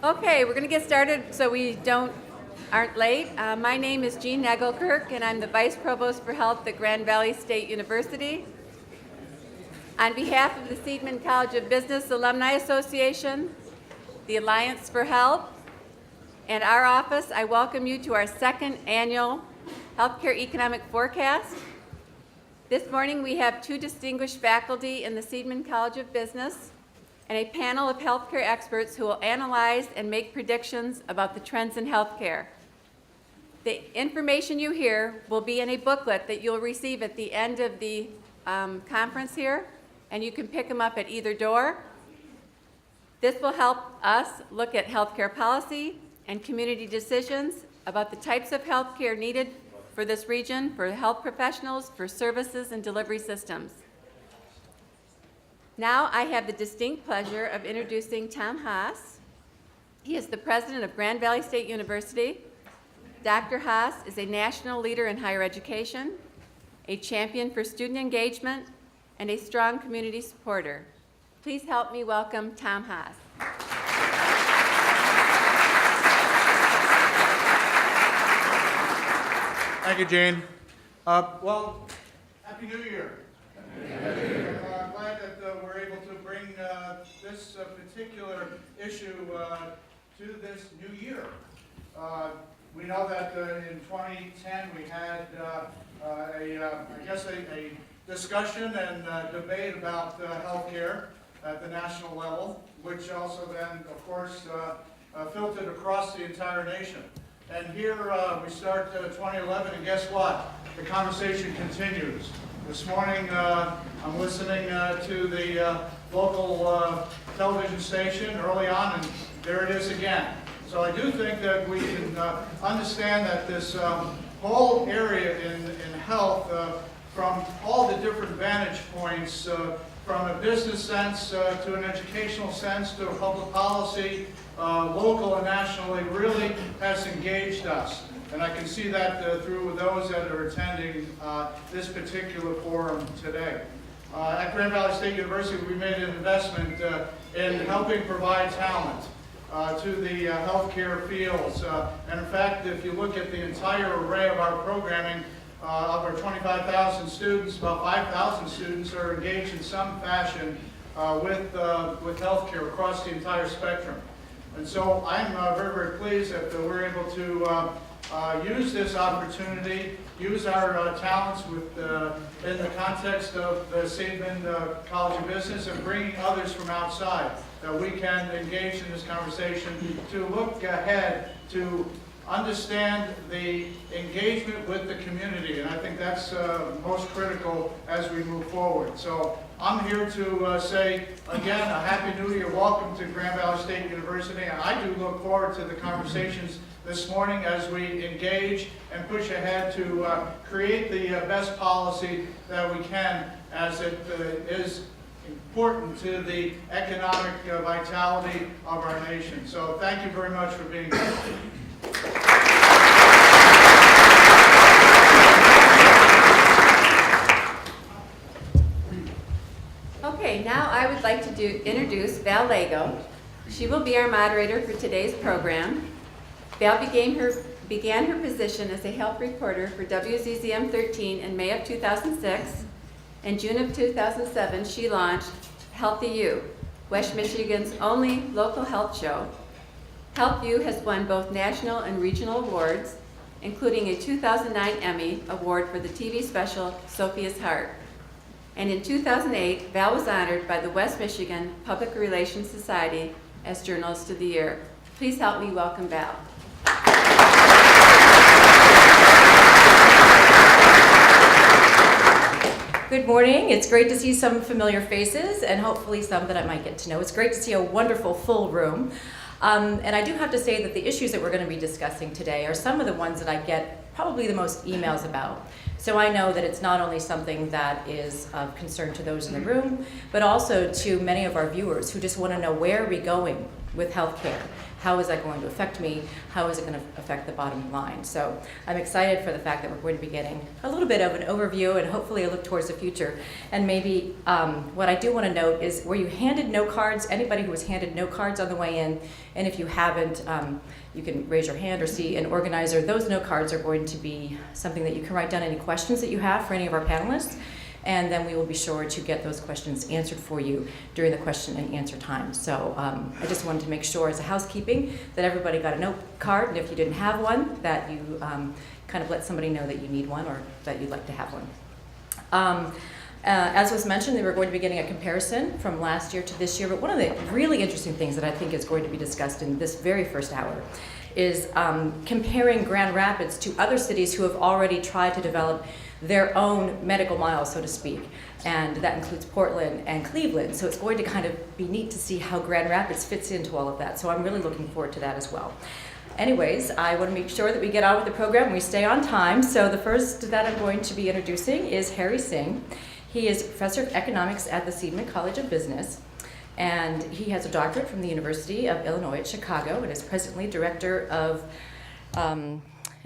Okay, we're going to get started so we aren't late. My name is Jean Nagelkirk, and I'm the Vice Provost for Health at Grand Valley State University. On behalf of the Seidman College of Business Alumni Association, the Alliance for Health, and our office, I welcome you to our second annual Healthcare Economic Forecast. This morning we have two distinguished faculty in the Seidman College of Business and a panel of healthcare experts who will analyze and make predictions about the trends in healthcare. The information you hear will be in a booklet that you'll receive at the end of the conference here, and you can pick them up at either door. This will help us look at healthcare policy and community decisions about the types of healthcare needed for this region, for health professionals, for services and delivery systems. Now I have the distinct pleasure of introducing Tom Haas. He is the president of Grand Valley State University. Dr. Haas is a national leader in higher education, a champion for student engagement, and a strong community supporter. Please help me welcome Tom Haas. Thank you, Jane. Well, Happy New Year. Happy New Year. Glad that we're able to bring this particular issue to this new year. We know that in 2010 we had a discussion and debate about healthcare at the national level, which also then, of course, filtered across the entire nation. And here we start 2011, and guess what? The conversation continues. This morning, I'm listening to the local television station early on, and there it is again. So I do think that we can understand that this whole area in health, from all the different vantage points, from a business sense to an educational sense to a public policy, local and nationally, really has engaged us. And I can see that through those that are attending this particular forum today. At Grand Valley State University, we made an investment in helping provide talent to the healthcare fields. And in fact, if you look at the entire array of our programming, of our 25,000 students, about 5,000 students are engaged in some fashion with healthcare across the entire spectrum. And so I'm very, very pleased that we're able to use this opportunity, use our talents in the context of the Seidman College of Business, and bringing others from outside that we can engage in this conversation to look ahead, to understand the engagement with the community. And I think that's most critical as we move forward. So I'm here to say, again, a Happy New Year. Welcome to Grand Valley State University. And I do look forward to the conversations this morning as we engage and push ahead to create the best policy that we can, as it is important to the economic vitality of our nation. So thank you very much for being here. Okay, now I would like to introduce Val Lago. She will be our moderator for today's program. Val began her position as a health reporter for WZZM 13 in May of 2006. In June of 2007, she launched Healthy You, West Michigan's only local health show. Health You has won both national and regional awards, including a 2009 Emmy Award for the TV special Sophia's Heart. And in 2008, Val was honored by the West Michigan Public Relations Society as Journalist of the Year. Please help me welcome Val. Good morning. It's great to see some familiar faces and hopefully some that I might get to know. It's great to see a wonderful full room. And I do have to say that the issues that we're going to be discussing today are some of the ones that I get probably the most emails about. So I know that it's not only something that is of concern to those in the room, but also to many of our viewers who just want to know, where are we going with healthcare? How is that going to affect me? How is it going to affect the bottom line? So I'm excited for the fact that we're going to be getting a little bit of an overview and hopefully a look towards the future. And maybe what I do want to note is, were you handed note cards? Anybody who was handed note cards on the way in? And if you haven't, you can raise your hand or see an organizer. Those note cards are going to be something that you can write down any questions that you have for any of our panelists. And then we will be sure to get those questions answered for you during the question and answer time. So I just wanted to make sure, as a housekeeping, that everybody got a note card, and if you didn't have one, that you kind of let somebody know that you need one or that you'd like to have one. As was mentioned, they were going to be getting a comparison from last year to this year, but one of the really interesting things that I think is going to be discussed in this very first hour is comparing Grand Rapids to other cities who have already tried to develop their own medical mile, so to speak. And that includes Portland and Cleveland. So it's going to kind of be neat to see how Grand Rapids fits into all of that. So I'm really looking forward to that as well. Anyways, I want to make sure that we get on with the program and we stay on time. So the first that I'm going to be introducing is Harry Singh. He is professor of economics at the Seidman College of Business. And he has a doctorate from the University of Illinois at Chicago and is presently director of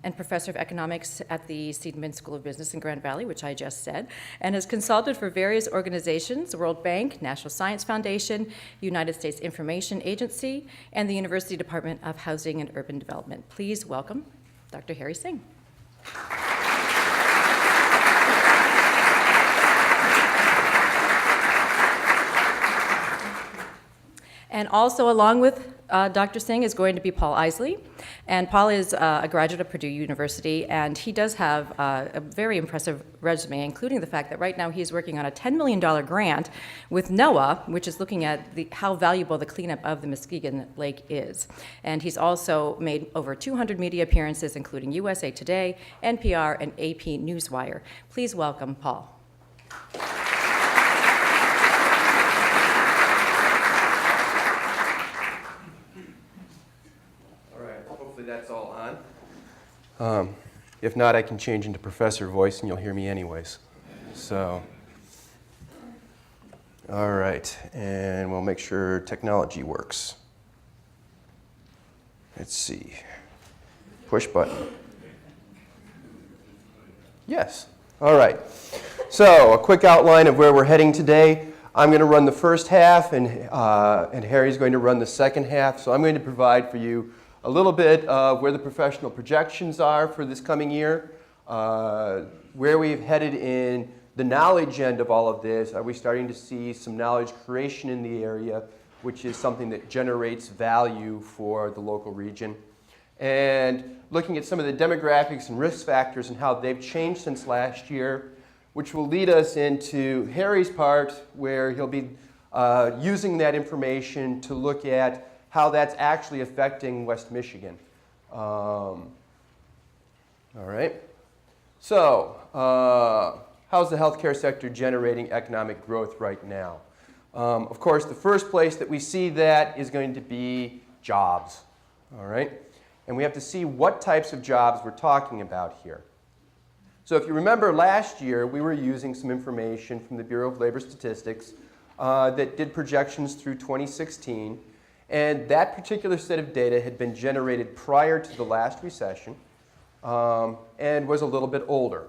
and professor of economics at the Seidman School of Business in Grand Valley, which I just said, and has consulted for various organizations, the World Bank, National Science Foundation, United States Information Agency, and the University Department of Housing and Urban Development. Please welcome Dr. Harry Singh. And also along with Dr. Singh is going to be Paul Isley. And Paul is a graduate of Purdue University, and he does have a very impressive resume, including the fact that right now he's working on a $10 million grant with NOAA, which is looking at how valuable the cleanup of the Muskegon Lake is. And he's also made over 200 media appearances, including USA Today, NPR, and AP Newswire. Please welcome Paul. That's all on. If not, I can change into professor voice and you'll hear me anyways. So, all right, and we'll make sure technology works. Let's see. Push button. Yes. All right. So, a quick outline of where we're heading today. I'm going to run the first half, and Harry's going to run the second half. So I'm going to provide for you a little bit of where the professional projections are for this coming year, where we've headed in the knowledge end of all of this. Are we starting to see some knowledge creation in the area, which is something that generates value for the local region? And looking at some of the demographics and risk factors and how they've changed since last year, which will lead us into Harry's part, where he'll be using that information to look at how that's actually affecting West Michigan. All right. So, how's the healthcare sector generating economic growth right now? Of course, the first place that we see that is going to be jobs. All right. And we have to see what types of jobs we're talking about here. So if you remember last year, we were using some information from the Bureau of Labor Statistics that did projections through 2016. And that particular set of data had been generated prior to the last recession and was a little bit older.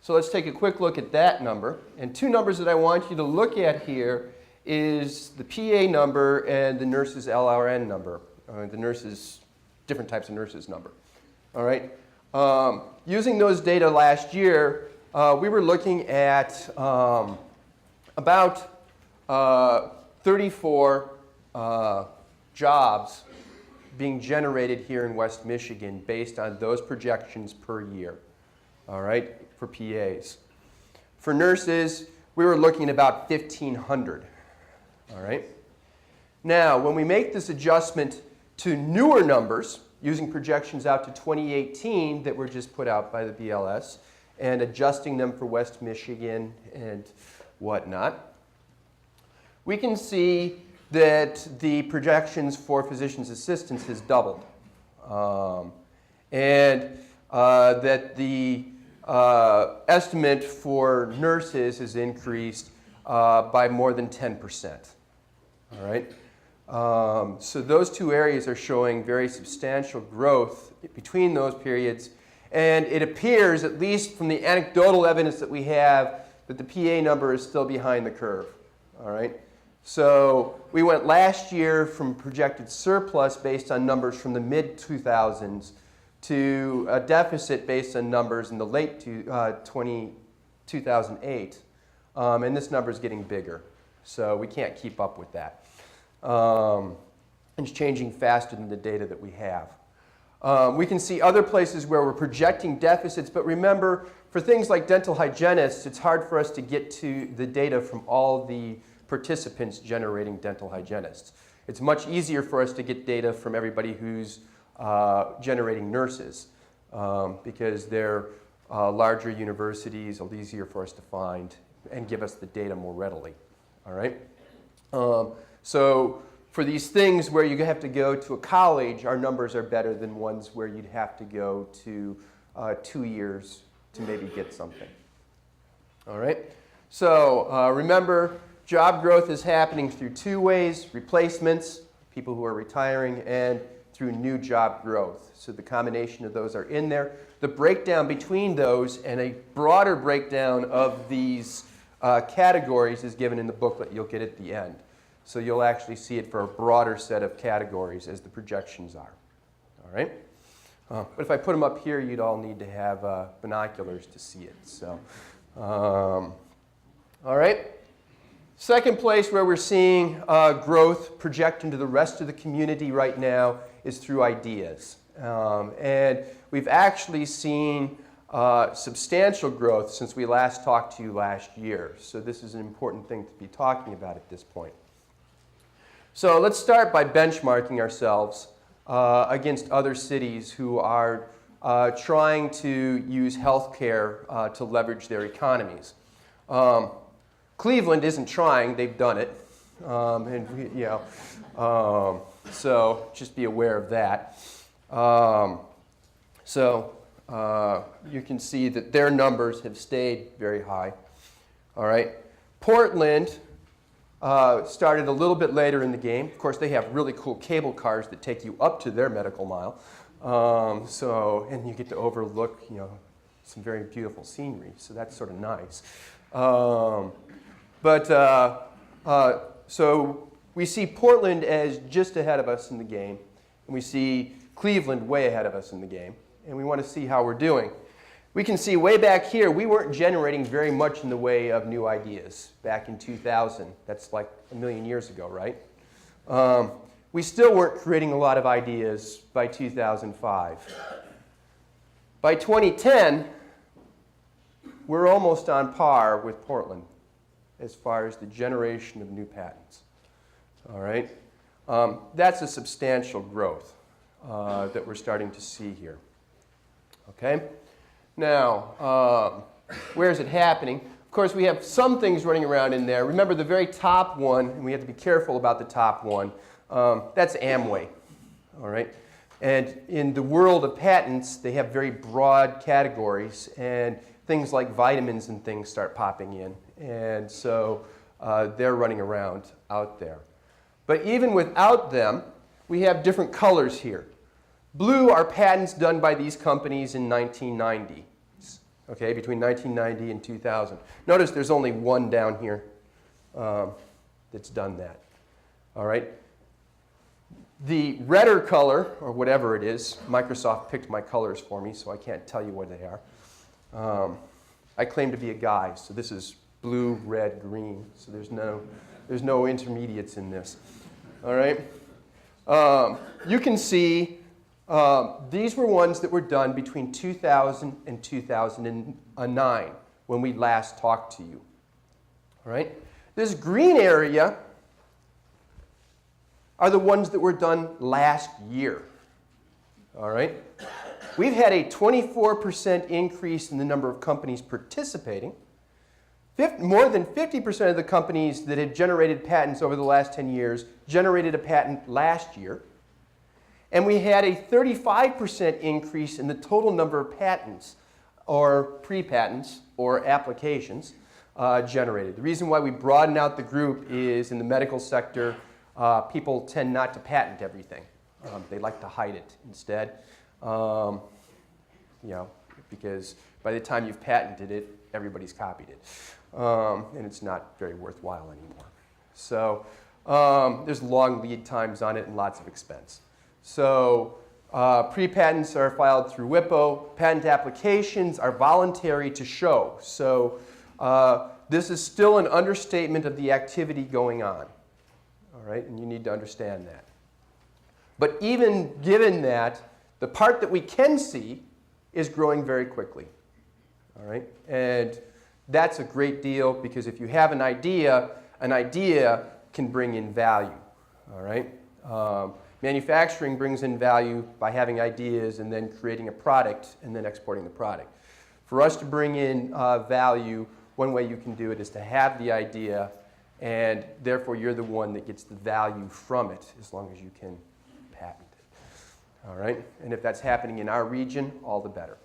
So let's take a quick look at that number. And two numbers that I want you to look at here is the PA number and the nurses LRN number, the nurses, different types of nurses number. All right. Using those data last year, we were looking at about 34 jobs being generated here in West Michigan based on those projections per year, all right, for PAs. For nurses, we were looking at about 1,500, all right? Now, when we make this adjustment to newer numbers, using projections out to 2018 that were just put out by the BLS, and adjusting them for West Michigan and whatnot, we can see that the projections for physician's assistants has doubled. And that the estimate for nurses has increased by more than 10%. All right? So those two areas are showing very substantial growth between those periods. And it appears, at least from the anecdotal evidence that we have, that the PA number is still behind the curve. All right? So we went last year from projected surplus based on numbers from the mid-2000s to a deficit based on numbers in the late 2008. And this number is getting bigger. So we can't keep up with that. It's changing faster than the data that we have. We can see other places where we're projecting deficits, but remember, for things like dental hygienists, it's hard for us to get to the data from all the participants generating dental hygienists. It's much easier for us to get data from everybody who's generating nurses because they're larger universities, a little easier for us to find and give us the data more readily. All right? So for these things where you have to go to a college, our numbers are better than ones where you'd have to go to 2 years to maybe get something. All right? So remember, job growth is happening through two ways: replacements, people who are retiring, and through new job growth. So the combination of those are in there. The breakdown between those and a broader breakdown of these categories is given in the booklet you'll get at the end. So you'll actually see it for a broader set of categories as the projections are. All right? But if I put them up here, you'd all need to have binoculars to see it. So, all right? Second place where we're seeing growth project into the rest of the community right now is through ideas. And we've actually seen substantial growth since we last talked to you last year. So this is an important thing to be talking about at this point. So let's start by benchmarking ourselves against other cities who are trying to use healthcare to leverage their economies. Cleveland isn't trying, they've done it. So just be aware of that. You can see that their numbers have stayed very high. All right. Portland started a little bit later in the game. Of course, they have really cool cable cars that take you up to their medical mile. And you get to overlook, some very beautiful scenery. So that's sort of nice. So we see Portland as just ahead of us in the game, and we see Cleveland way ahead of us in the game, and we want to see how we're doing. We can see way back here, we weren't generating very much in the way of new ideas back in 2000. That's like a million years ago, right? We still weren't creating a lot of ideas by 2005. By 2010, we're almost on par with Portland as far as the generation of new patents. All right? That's a substantial growth that we're starting to see here. Okay? Now, where is it happening? Of course, we have some things running around in there. Remember the very top one, and we have to be careful about the top one, that's Amway. All right? And in the world of patents, they have very broad categories, and things like vitamins and things start popping in. And so they're running around out there. But even without them, we have different colors here. Blue are patents done by these companies in 1990, okay, between 1990 and 2000. Notice there's only one down here that's done that. All right? The redder color, or whatever it is, Microsoft picked my colors for me, so I can't tell you what they are. I claim to be a guy, so this is blue, red, green, so there's no intermediates in this. All right? You can see these were ones that were done between 2000 and 2009 when we last talked to you. All right? This green area are the ones that were done last year. All right? We've had a 24% increase in the number of companies participating. More than 50% of the companies that had generated patents over the last 10 years generated a patent last year. And we had a 35% increase in the total number of patents or pre-patents or applications generated. The reason why we broaden out the group is in the medical sector, people tend not to patent everything. They like to hide it instead, because by the time you've patented it, everybody's copied it, and it's not very worthwhile anymore. So there's long lead times on it and lots of expense. So pre-patents are filed through WIPO. Patent applications are voluntary to show. So this is still an understatement of the activity going on. All right, and you need to understand that. But even given that, the part that we can see is growing very quickly. All right, and that's a great deal because if you have an idea can bring in value. All right, manufacturing brings in value by having ideas and then creating a product and then exporting the product. For us to bring in value, one way you can do it is to have the idea, and therefore you're the one that gets the value from it as long as you can patent it. All right, and if that's happening in our region, all the better.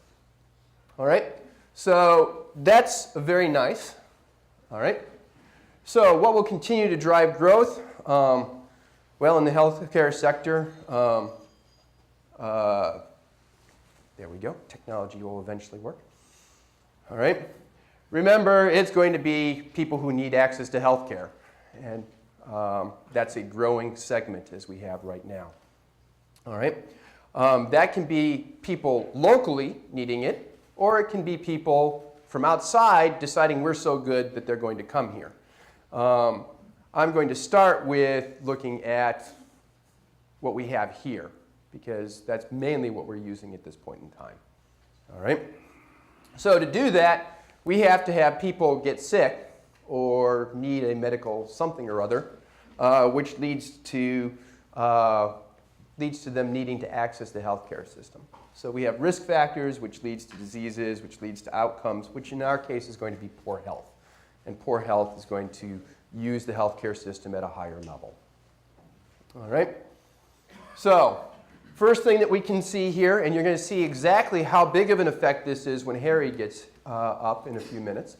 All right, so that's very nice. All right, so what will continue to drive growth? Well, in the healthcare sector, there we go. Technology will eventually work. All right. Remember, it's going to be people who need access to healthcare, and that's a growing segment as we have right now. All right. That can be people locally needing it, or it can be people from outside deciding we're so good that they're going to come here. I'm going to start with looking at what we have here, because that's mainly what we're using at this point in time. All right? So to do that, we have to have people get sick or need a medical something or other, which leads to them needing to access the healthcare system. So we have risk factors, which leads to diseases, which leads to outcomes, which in our case is going to be poor health. And poor health is going to use the healthcare system at a higher level. All right? So, first thing that we can see here, and you're going to see exactly how big of an effect this is when Harry gets up in a few minutes,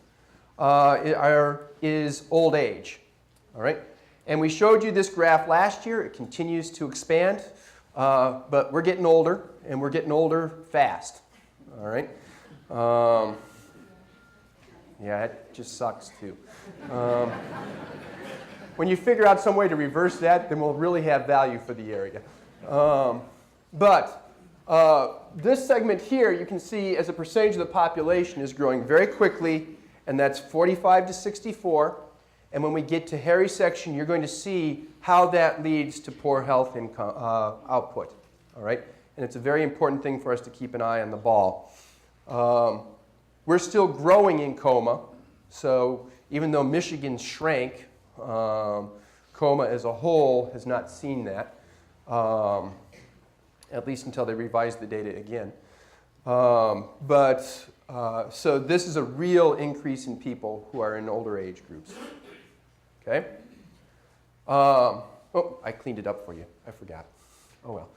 is old age. All right? And we showed you this graph last year. It continues to expand, but we're getting older, and we're getting older fast. All right? Yeah, it just sucks too. When you figure out some way to reverse that, then we'll really have value for the area. But this segment here, you can see as a percentage of the population is growing very quickly, and that's 45 to 64. And when we get to Harry's section, you're going to see how that leads to poor health output. All right? And it's a very important thing for us to keep an eye on the ball. We're still growing in coma, so even though Michigan shrank, coma as a whole has not seen that, at least until they revise the data again. So this is a real increase in people who are in older age groups. Okay? Oh, I cleaned it up for you. I forgot. Oh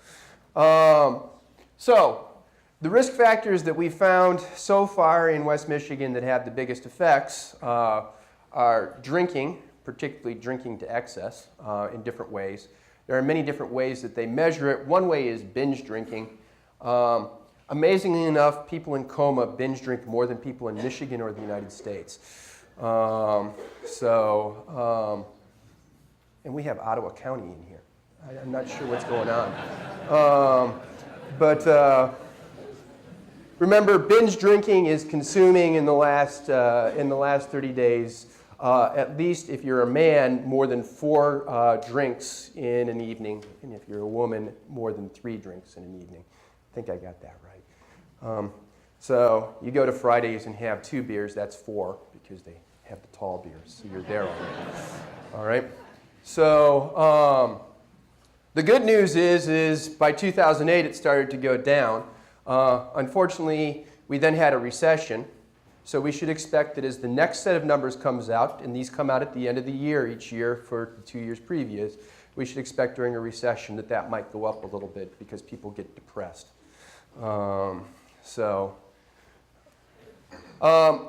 well. So the risk factors that we found so far in West Michigan that have the biggest effects are drinking, particularly drinking to excess in different ways. There are many different ways that they measure it. One way is binge drinking. Amazingly enough, people in coma binge drink more than people in Michigan or the United States. And we have Ottawa County in here. I'm not sure what's going on. Remember, binge drinking is consuming in the last 30 days, at least if you're a man, more than 4 drinks in an evening, and if you're a woman, more than 3 drinks in an evening. I think I got that right. So you go to Fridays and have 2 beers, that's 4, because they have the tall beers, so you're there already. All right? So the good news is by 2008 it started to go down. Unfortunately, we then had a recession, so we should expect that as the next set of numbers comes out, and these come out at the end of the year each year for the 2 years previous, we should expect during a recession that might go up a little bit because people get depressed. So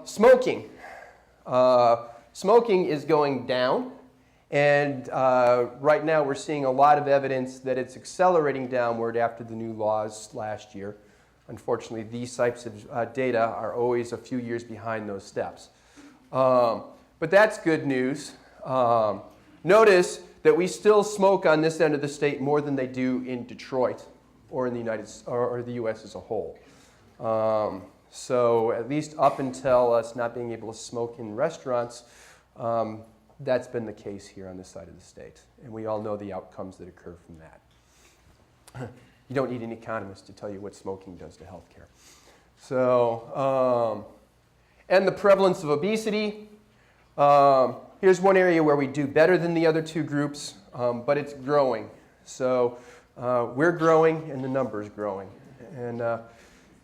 Smoking. Smoking is going down, and right now we're seeing a lot of evidence that it's accelerating downward after the new laws last year. Unfortunately, these types of data are always a few years behind those steps. But that's good news. Notice that we still smoke on this end of the state more than they do in Detroit or in the U.S. as a whole. So at least up until us not being able to smoke in restaurants, that's been the case here on this side of the state. And we all know the outcomes that occur from that. You don't need an economist to tell you what smoking does to healthcare. So, and the prevalence of obesity. Here's one area where we do better than the other two groups, but it's growing. So we're growing and the number's growing. And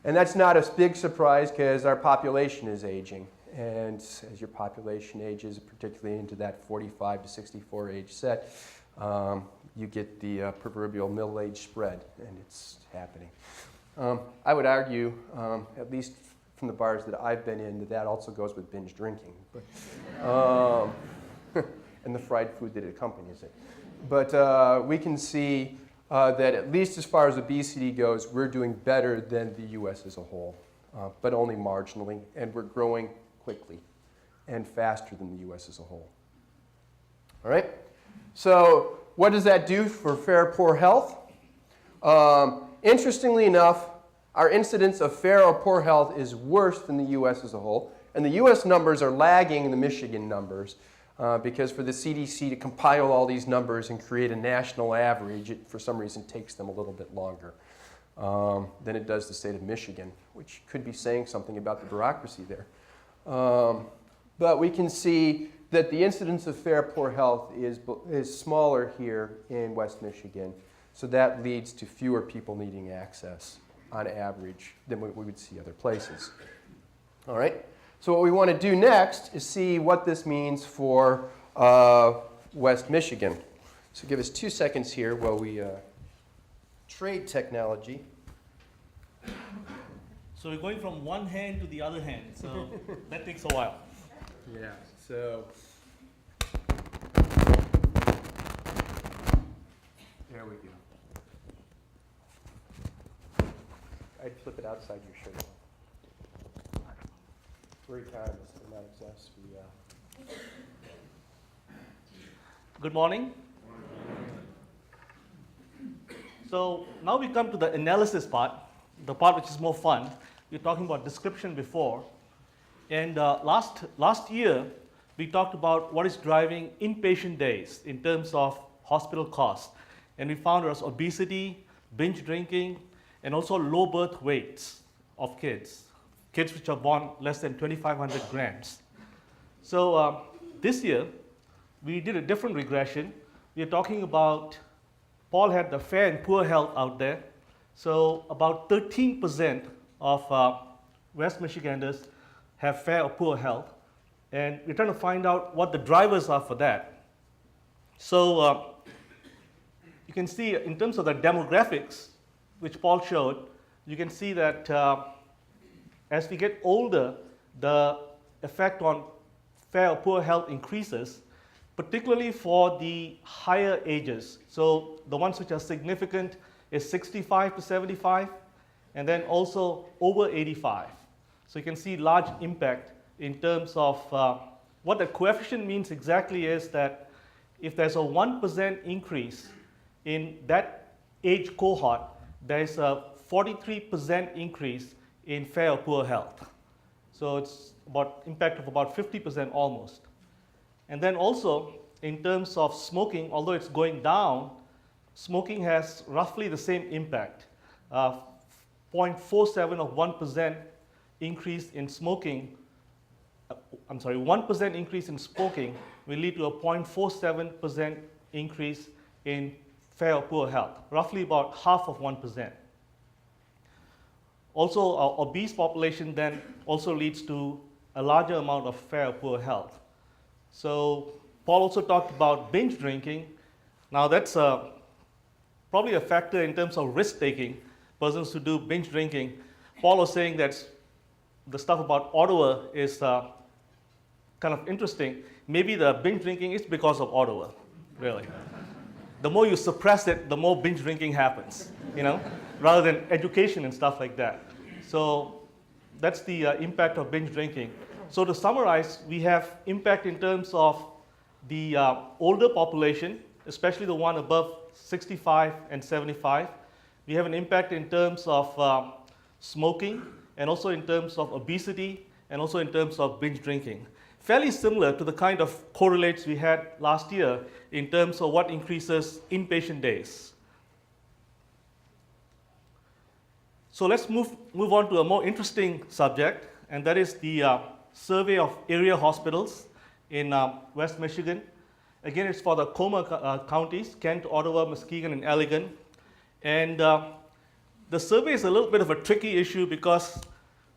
that's not a big surprise because our population is aging. And as your population ages, particularly into that 45 to 64 age set, you get the proverbial middle age spread, and it's happening. I would argue, at least from the bars that I've been in, that also goes with binge drinking, but, and the fried food that accompanies it. But we can see that at least as far as obesity goes, we're doing better than the U.S. as a whole, but only marginally, and we're growing quickly and faster than the U.S. as a whole. All right? So what does that do for fair or poor health? Interestingly enough, our incidence of fair or poor health is worse than the U.S. as a whole, and the U.S. numbers are lagging the Michigan numbers because for the CDC to compile all these numbers and create a national average, it for some reason takes them a little bit longer than it does the state of Michigan, which could be saying something about the bureaucracy there. But we can see that the incidence of fair poor health is smaller here in West Michigan, so that leads to fewer people needing access on average than what we would see other places. All right, so what we want to do next is see what this means for West Michigan. So give us 2 seconds here while we trade technology. So we're going from one hand to the other hand, so that takes a while. Yeah, so there we go. I'd flip it outside your shirt. We're economists, we're not execs. Good morning. So now we come to the analysis part, the part which is more fun. We were talking about description before. And last year, we talked about what is driving inpatient days in terms of hospital costs. And we found there was obesity, binge drinking, and also low birth weights of kids which are born less than 2,500 grams. So this year, we did a different regression. We are talking about, Paul had the fair and poor health out there. So about 13% of West Michiganders have fair or poor health. And we're trying to find out what the drivers are for that. So you can see in terms of the demographics, which Paul showed, you can see that as we get older, the effect on fair or poor health increases, particularly for the higher ages. So the ones which are significant is 65 to 75, and then also over 85. So you can see large impact in terms of what the coefficient means exactly is that if there's a 1% increase in that age cohort, there's a 43% increase in fair or poor health. So it's about impact of about 50% almost. And then also in terms of smoking, although it's going down, smoking has roughly the same impact. 0.47 of 1% increase in smoking, 1% increase in smoking will lead to a 0.47% increase in fair or poor health, roughly about half of 1%. Also, our obese population then also leads to a larger amount of fair or poor health. So Paul also talked about binge drinking. Now that's probably a factor in terms of risk taking, persons who do binge drinking. Paul was saying that the stuff about Ottawa is kind of interesting. Maybe the binge drinking is because of Ottawa, really. The more you suppress it, the more binge drinking happens, rather than education and stuff like that. So that's the impact of binge drinking. So to summarize, we have impact in terms of the older population, especially the one above 65 and 75. We have an impact in terms of smoking, and also in terms of obesity, and also in terms of binge drinking. Fairly similar to the kind of correlates we had last year in terms of what increases inpatient days. So let's move on to a more interesting subject, and that is the survey of area hospitals in West Michigan. Again, it's for the Comer counties, Kent, Ottawa, Muskegon, and Allegan. And the survey is a little bit of a tricky issue because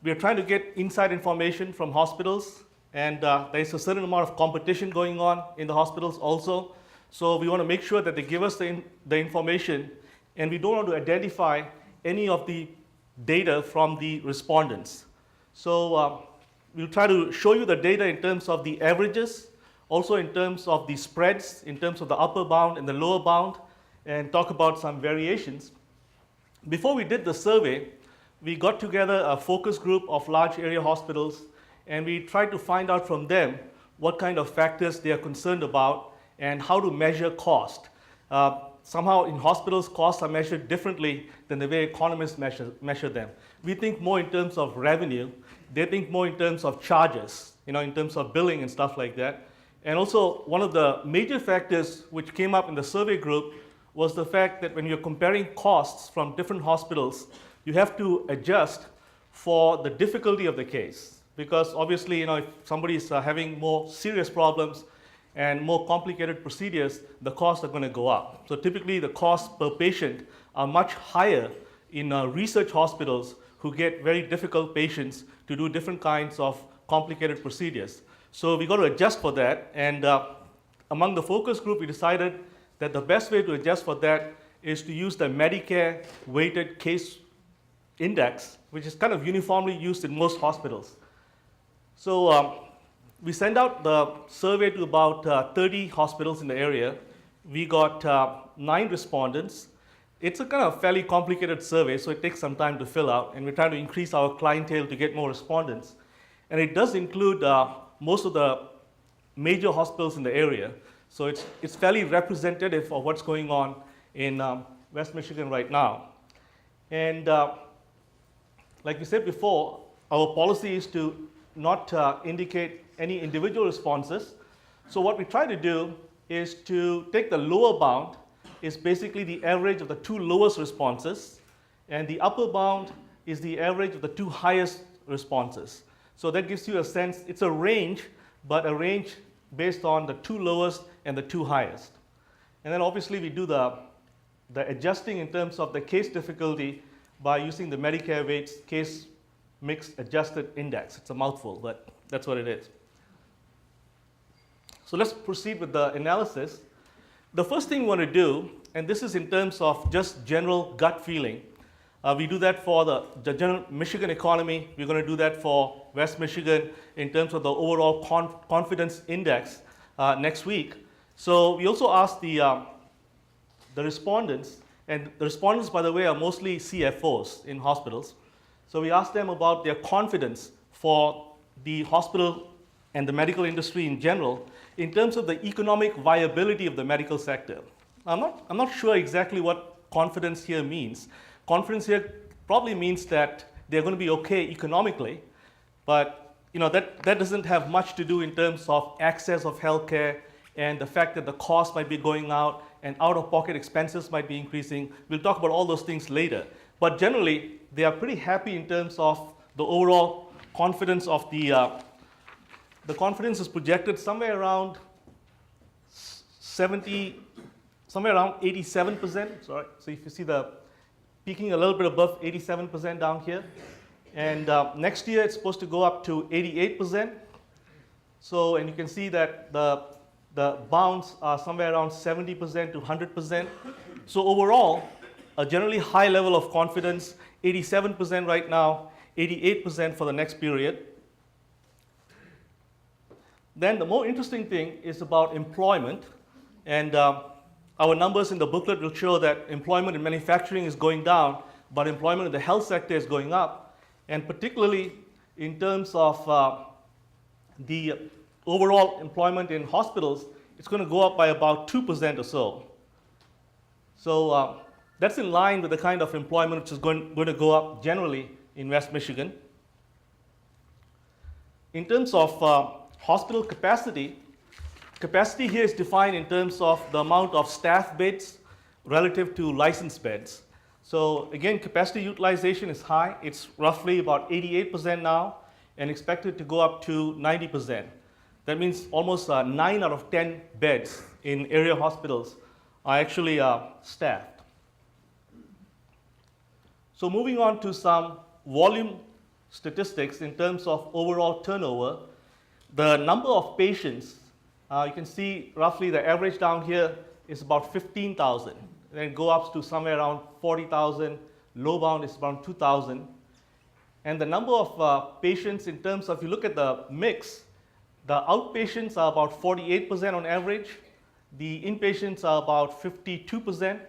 we are trying to get inside information from hospitals, and there is a certain amount of competition going on in the hospitals also. So we want to make sure that they give us the information, and we don't want to identify any of the data from the respondents. So we'll try to show you the data in terms of the averages, also in terms of the spreads, in terms of the upper bound and the lower bound, and talk about some variations. Before we did the survey, we got together a focus group of large area hospitals, and we tried to find out from them what kind of factors they are concerned about and how to measure cost. Somehow in hospitals, costs are measured differently than the way economists measure them. We think more in terms of revenue. They think more in terms of charges, in terms of billing and stuff like that. And also, one of the major factors which came up in the survey group was the fact that when you're comparing costs from different hospitals, you have to adjust for the difficulty of the case. Because obviously, if somebody is having more serious problems and more complicated procedures, the costs are going to go up. So typically, the costs per patient are much higher in research hospitals who get very difficult patients to do different kinds of complicated procedures. So we got to adjust for that, and among the focus group, we decided that the best way to adjust for that is to use the Medicare weighted case index, which is kind of uniformly used in most hospitals. So we sent out the survey to about 30 hospitals in the area. We got 9 respondents. It's a kind of fairly complicated survey, so it takes some time to fill out, and we're trying to increase our clientele to get more respondents. And it does include most of the major hospitals in the area, so it's fairly representative of what's going on in West Michigan right now. And like we said before, our policy is to not indicate any individual responses. So what we try to do is to take the lower bound, is basically the average of the 2 lowest responses, and the upper bound is the average of the 2 highest responses. So that gives you a sense, it's a range, but a range based on the 2 lowest and the 2 highest. And then obviously we do the adjusting in terms of the case difficulty by using the Medicare weights case mix adjusted index. It's a mouthful, but that's what it is. So let's proceed with the analysis. The first thing we want to do, and this is in terms of just general gut feeling, we do that for the general Michigan economy. We're going to do that for West Michigan in terms of the overall confidence index next week. So we also asked the respondents, and the respondents, by the way, are mostly CFOs in hospitals. So we asked them about their confidence for the hospital and the medical industry in general in terms of the economic viability of the medical sector. I'm not sure exactly what confidence here means. Confidence here probably means that they're going to be okay economically, but that doesn't have much to do in terms of access of healthcare and the fact that the cost might be going out and out-of-pocket expenses might be increasing. We'll talk about all those things later. But generally, they are pretty happy in terms of the overall confidence of the confidence is projected somewhere around 87%. Sorry. So if you see the peaking a little bit above 87% down here. And next year, it's supposed to go up to 88%. So, and you can see that the bounds are somewhere around 70% to 100%. So overall, a generally high level of confidence, 87% right now, 88% for the next period. Then the more interesting thing is about employment. And our numbers in the booklet will show that employment in manufacturing is going down, but employment in the health sector is going up. And particularly in terms of the overall employment in hospitals, it's going to go up by about 2% or so. So that's in line with the kind of employment which is going to go up generally in West Michigan. In terms of hospital capacity, capacity here is defined in terms of the amount of staff beds relative to licensed beds. So again, capacity utilization is high. It's roughly about 88% now and expected to go up to 90%. That means almost 9 out of 10 beds in area hospitals are actually staffed. So moving on to some volume statistics in terms of overall turnover, the number of patients, you can see roughly the average down here is about 15,000. Then it goes up to somewhere around 40,000. Low bound is around 2,000. And the number of patients in terms of, if you look at the mix, the outpatients are about 48% on average. The inpatients are about 52%.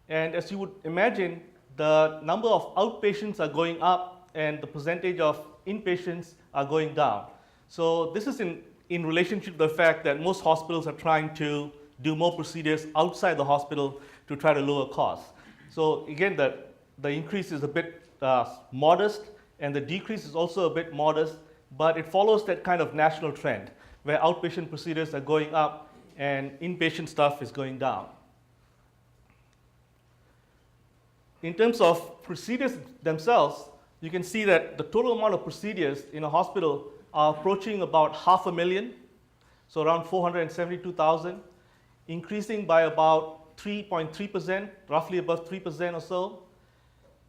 And as you would imagine, the number of outpatients are going up and the percentage of inpatients are going down. So this is in relationship to the fact that most hospitals are trying to do more procedures outside the hospital to try to lower costs. So again, the increase is a bit modest, and the decrease is also a bit modest, but it follows that kind of national trend where outpatient procedures are going up and inpatient stuff is going down. In terms of procedures themselves, you can see that the total amount of procedures in a hospital are approaching about 500,000, so around 472,000, increasing by about 3.3%, roughly above 3% or so.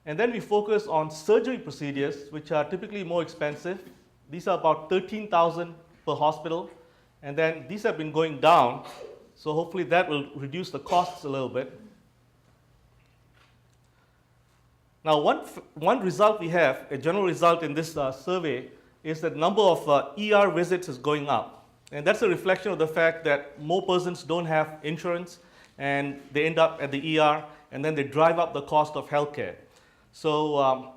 And then we focus on surgery procedures, which are typically more expensive. These are about 13,000 per hospital, and then these have been going down, so hopefully that will reduce the costs a little bit. Now, one result we have, a general result in this survey, is that the number of ER visits is going up. And that's a reflection of the fact that more persons don't have insurance, and they end up at the ER, and then they drive up the cost of healthcare. So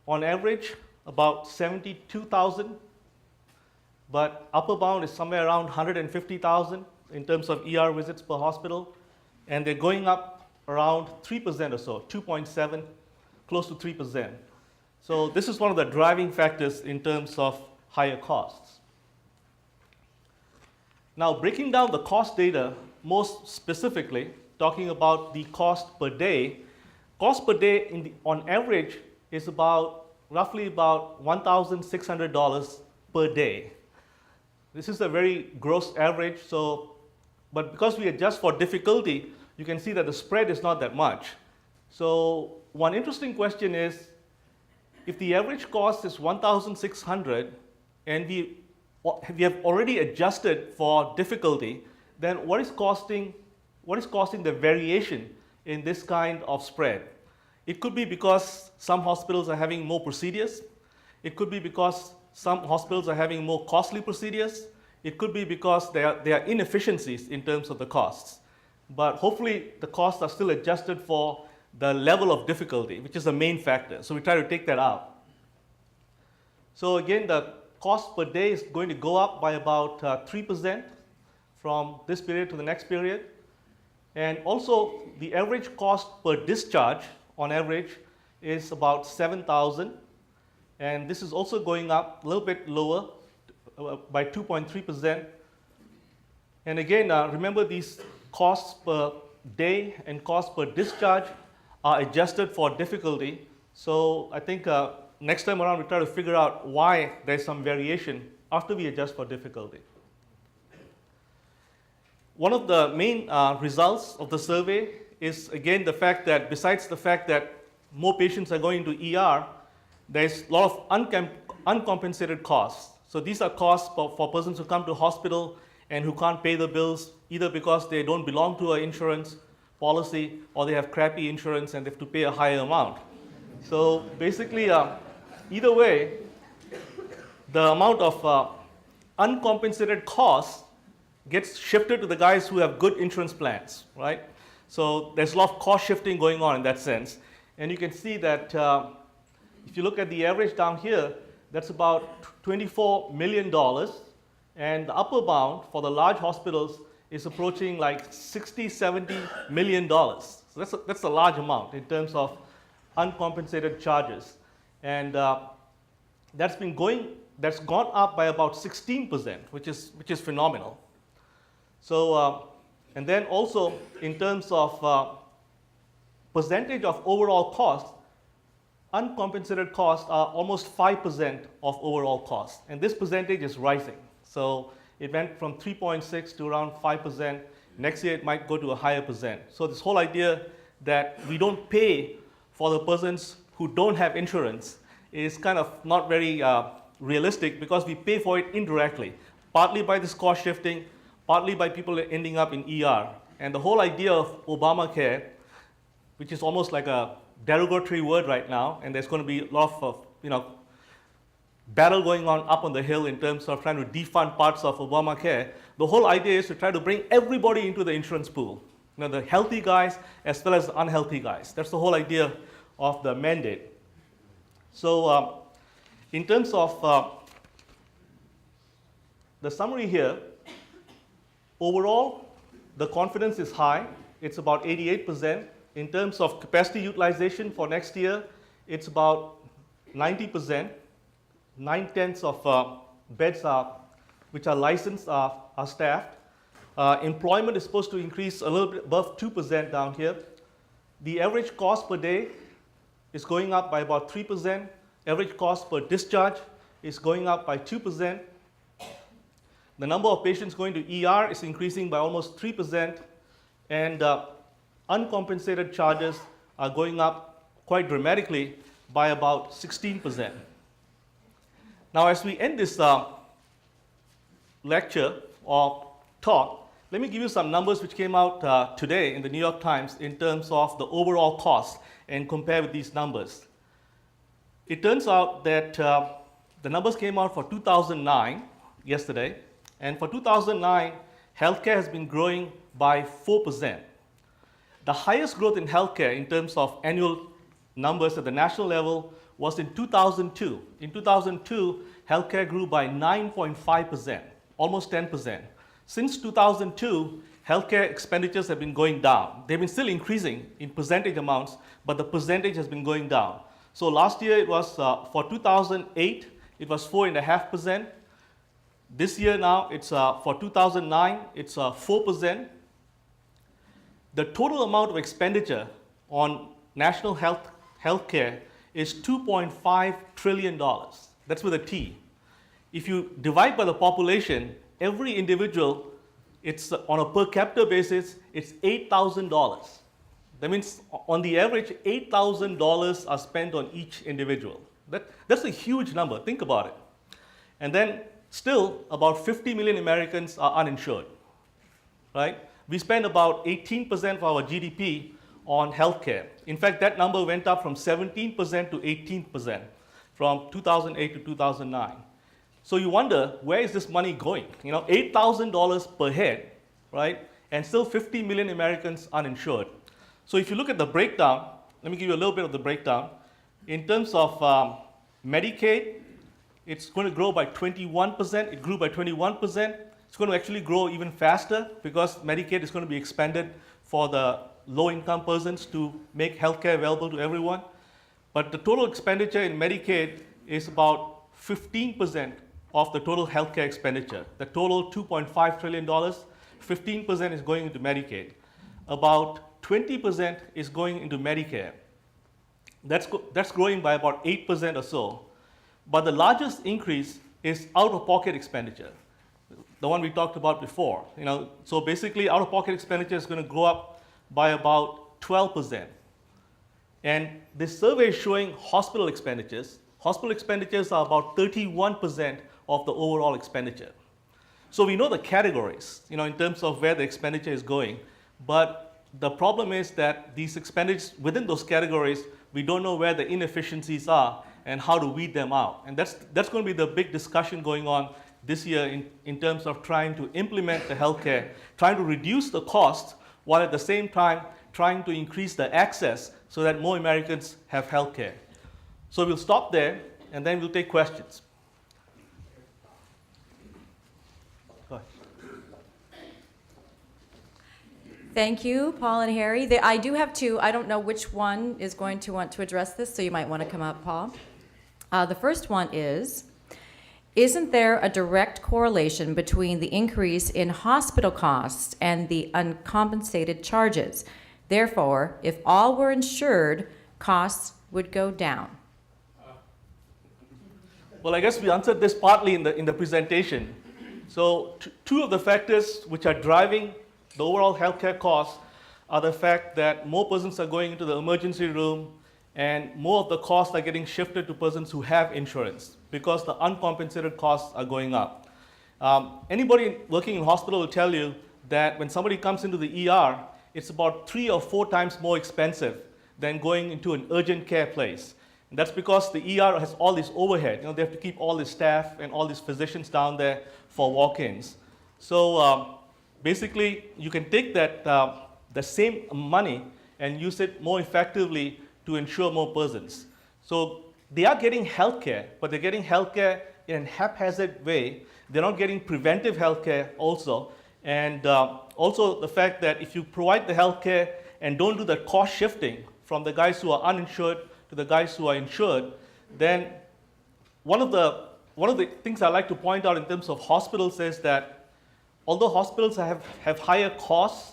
on average, about 72,000, but upper bound is somewhere around 150,000 in terms of ER visits per hospital, and they're going up around 3% or so, 2.7, close to 3%. So this is one of the driving factors in terms of higher costs. Now, breaking down the cost data, most specifically, talking about the cost per day on average is roughly about $1,600 per day. This is a very gross average, but because we adjust for difficulty, you can see that the spread is not that much. So one interesting question is, if the average cost is $1,600 and we have already adjusted for difficulty, then what is costing the variation in this kind of spread? It could be because some hospitals are having more procedures. It could be because some hospitals are having more costly procedures. It could be because there are inefficiencies in terms of the costs. But hopefully the costs are still adjusted for the level of difficulty, which is the main factor. So we try to take that out. So again, the cost per day is going to go up by about 3% from this period to the next period. And also, the average cost per discharge on average is about $7,000. And this is also going up a little bit lower by 2.3%. And again, remember these costs per day and costs per discharge are adjusted for difficulty. So I think next time around we try to figure out why there's some variation after we adjust for difficulty. One of the main results of the survey is again the fact that besides the fact that more patients are going to ER, there's a lot of uncompensated costs. So these are costs for persons who come to hospital and who can't pay the bills either because they don't belong to an insurance policy or they have crappy insurance and they have to pay a higher amount. So basically, either way, the amount of uncompensated costs gets shifted to the guys who have good insurance plans, right? So there's a lot of cost shifting going on in that sense. And you can see that if you look at the average down here, that's about $24 million. And the upper bound for the large hospitals is approaching like $60, $70 million. So that's a large amount in terms of uncompensated charges. And that's gone up by about 16%, which is phenomenal. So, and then also in terms of percentage of overall cost, uncompensated costs are almost 5% of overall cost. And this percentage is rising. So it went from 3.6 to around 5%. Next year it might go to a higher percent. So this whole idea that we don't pay for the persons who don't have insurance is kind of not very realistic, because we pay for it indirectly, partly by this cost shifting, partly by people ending up in ER. And the whole idea of Obamacare, which is almost like a derogatory word right now, and there's going to be a lot of battle going on up on the hill in terms of trying to defund parts of Obamacare. The whole idea is to try to bring everybody into the insurance pool, the healthy guys as well as the unhealthy guys. That's the whole idea of the mandate. So in terms of the summary here, overall, the confidence is high. It's about 88%. In terms of capacity utilization for next year, it's about 90%. 9/10 of beds which are licensed are staffed. Employment is supposed to increase a little bit above 2% down here. The average cost per day is going up by about 3%. Average cost per discharge is going up by 2%. The number of patients going to ER is increasing by almost 3%. And uncompensated charges are going up quite dramatically by about 16%. Now, as we end this lecture or talk, let me give you some numbers which came out today in the New York Times in terms of the overall cost and compare with these numbers. It turns out that the numbers came out for 2009 yesterday, and for 2009, healthcare has been growing by 4%. The highest growth in healthcare in terms of annual numbers at the national level was in 2002. In 2002, healthcare grew by 9.5%, almost 10%. Since 2002, healthcare expenditures have been going down. They've been still increasing in percentage amounts, but the percentage has been going down. So last year it was, for 2008, it was 4.5%. This year now, it's for 2009, it's 4%. The total amount of expenditure on national health care is $2.5 trillion. That's with a T. If you divide by the population, every individual, it's on a per capita basis, it's $8,000. That means on the average, $8,000 are spent on each individual. That's a huge number, think about it. And then still about 50 million Americans are uninsured, right? We spend about 18% of our GDP on healthcare. In fact, that number went up from 17% to 18% from 2008 to 2009. So you wonder, where is this money going? $8,000 per head, right? And still 50 million Americans uninsured. So if you look at the breakdown, let me give you a little bit of the breakdown. In terms of Medicaid, it's going to grow by 21%. It grew by 21%. It's going to actually grow even faster because Medicaid is going to be expanded for the low-income persons to make healthcare available to everyone. But the total expenditure in Medicaid is about 15% of the total healthcare expenditure. The total $2.5 trillion, 15% is going into Medicaid. About 20% is going into Medicare. That's growing by about 8% or so. But the largest increase is out-of-pocket expenditure, the one we talked about before. So basically, out-of-pocket expenditure is going to grow up by about 12%. And this survey is showing hospital expenditures. Hospital expenditures are about 31% of the overall expenditure. So we know the categories, in terms of where the expenditure is going. But the problem is that these expenditures within those categories, we don't know where the inefficiencies are. and how to weed them out. And that's going to be the big discussion going on this year in terms of trying to implement the healthcare, trying to reduce the cost, while at the same time trying to increase the access so that more Americans have healthcare. So we'll stop there, and then we'll take questions. Go ahead. Thank you, Paul and Harry. I do have two. I don't know which one is going to want to address this, so you might want to come up, Paul. The first one is, isn't there a direct correlation between the increase in hospital costs and the uncompensated charges? Therefore, if all were insured, costs would go down. Well, I guess we answered this partly in the presentation. So two of the factors which are driving the overall healthcare costs are the fact that more persons are going into the emergency room, and more of the costs are getting shifted to persons who have insurance because the uncompensated costs are going up. Anybody working in hospital will tell you that when somebody comes into the ER, it's about 3 or 4 times more expensive than going into an urgent care place. And that's because the ER has all this overhead. They have to keep all the staff and all these physicians down there for walk-ins. So basically, you can take that the same money and use it more effectively to insure more persons. So they are getting healthcare, but they're getting healthcare in a haphazard way. They're not getting preventive healthcare also. And also the fact that if you provide the healthcare and don't do the cost shifting from the guys who are uninsured to the guys who are insured, then one of the things I like to point out in terms of hospitals is that although hospitals have higher costs,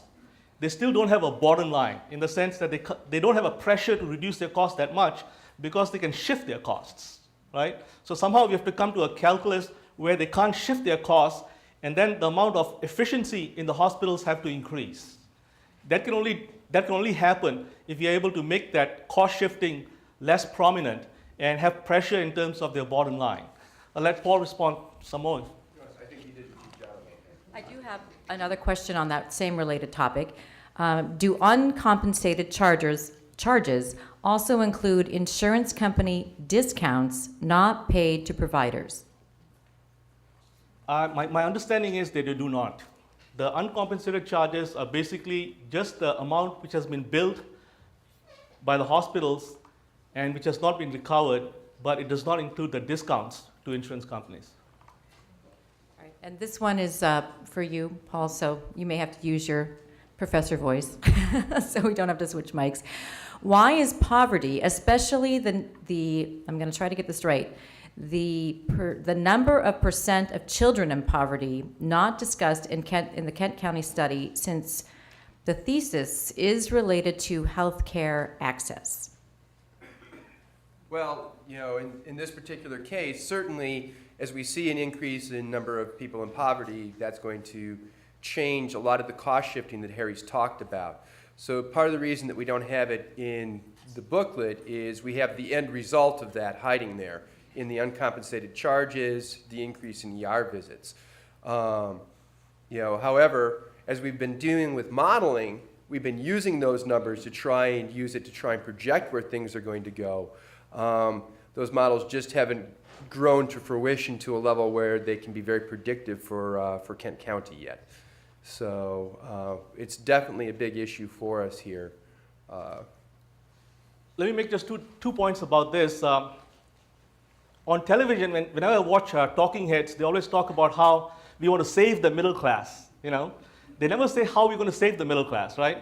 they still don't have a bottom line in the sense that they don't have a pressure to reduce their costs that much because they can shift their costs, right? So somehow we have to come to a calculus where they can't shift their costs, and then the amount of efficiency in the hospitals have to increase. That can only happen if you're able to make that cost shifting less prominent and have pressure in terms of their bottom line. I'll let Paul respond some more. I think he did a good job. I do have another question on that same related topic. Do uncompensated charges also include insurance company discounts not paid to providers? My understanding is that they do not. The uncompensated charges are basically just the amount which has been billed by the hospitals and which has not been recovered, but it does not include the discounts to insurance companies. All right, and this one is for you, Paul, so you may have to use your professor voice so we don't have to switch mics. Why is poverty, especially I'm going to try to get this right, the number of percent of children in poverty not discussed in the Kent County study, since the thesis is related to healthcare access? Well, in this particular case, certainly as we see an increase in number of people in poverty, that's going to change a lot of the cost shifting that Harry's talked about. So part of the reason that we don't have it in the booklet is we have the end result of that hiding there in the uncompensated charges, the increase in ER visits. However, as we've been doing with modeling, we've been using those numbers to try and project where things are going to go. Those models just haven't grown to fruition to a level where they can be very predictive for Kent County yet. So it's definitely a big issue for us here. Let me make just two points about this. On television, whenever I watch talking heads, they always talk about how we want to save the middle class. They never say how we're going to save the middle class, right?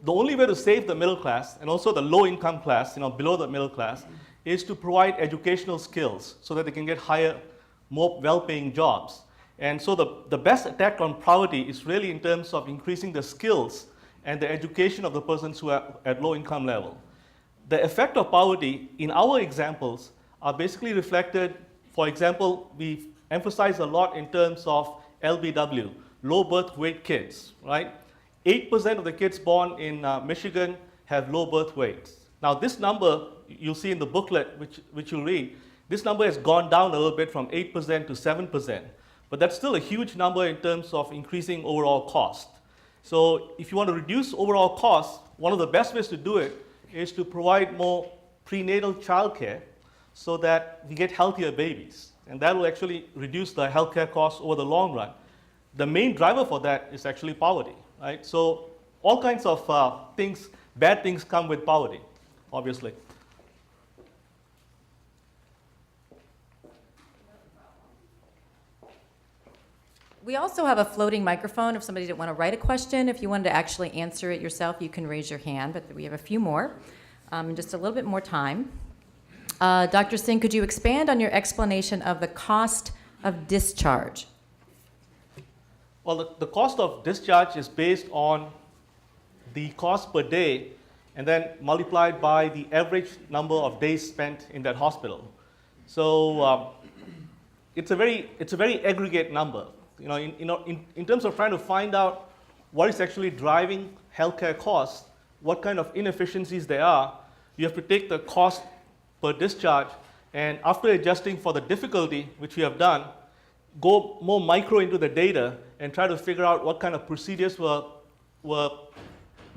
The only way to save the middle class and also the low-income class, below the middle class, is to provide educational skills so that they can get higher, more well-paying jobs. And so the best attack on poverty is really in terms of increasing the skills and the education of the persons who are at low income level. The effect of poverty in our examples are basically reflected. For example, we emphasize a lot in terms of LBW, low birth weight kids, right? 8% of the kids born in Michigan have low birth weights. Now this number, you'll see in the booklet, which you'll read, this number has gone down a little bit from 8% to 7%. But that's still a huge number in terms of increasing overall cost. So if you want to reduce overall costs, one of the best ways to do it is to provide more prenatal childcare so that we get healthier babies. And that will actually reduce the healthcare costs over the long run. The main driver for that is actually poverty, right? So all kinds of things, bad things come with poverty, obviously. We also have a floating microphone if somebody didn't want to write a question. If you wanted to actually answer it yourself, you can raise your hand, but we have a few more. Just a little bit more time. Dr. Singh, could you expand on your explanation of the cost of discharge? Well, the cost of discharge is based on the cost per day and then multiplied by the average number of days spent in that hospital. So it's a very aggregate number. In terms of trying to find out what is actually driving healthcare costs, what kind of inefficiencies there are, you have to take the cost per discharge, and after adjusting for the difficulty, which we have done, go more micro into the data and try to figure out what kind of procedures were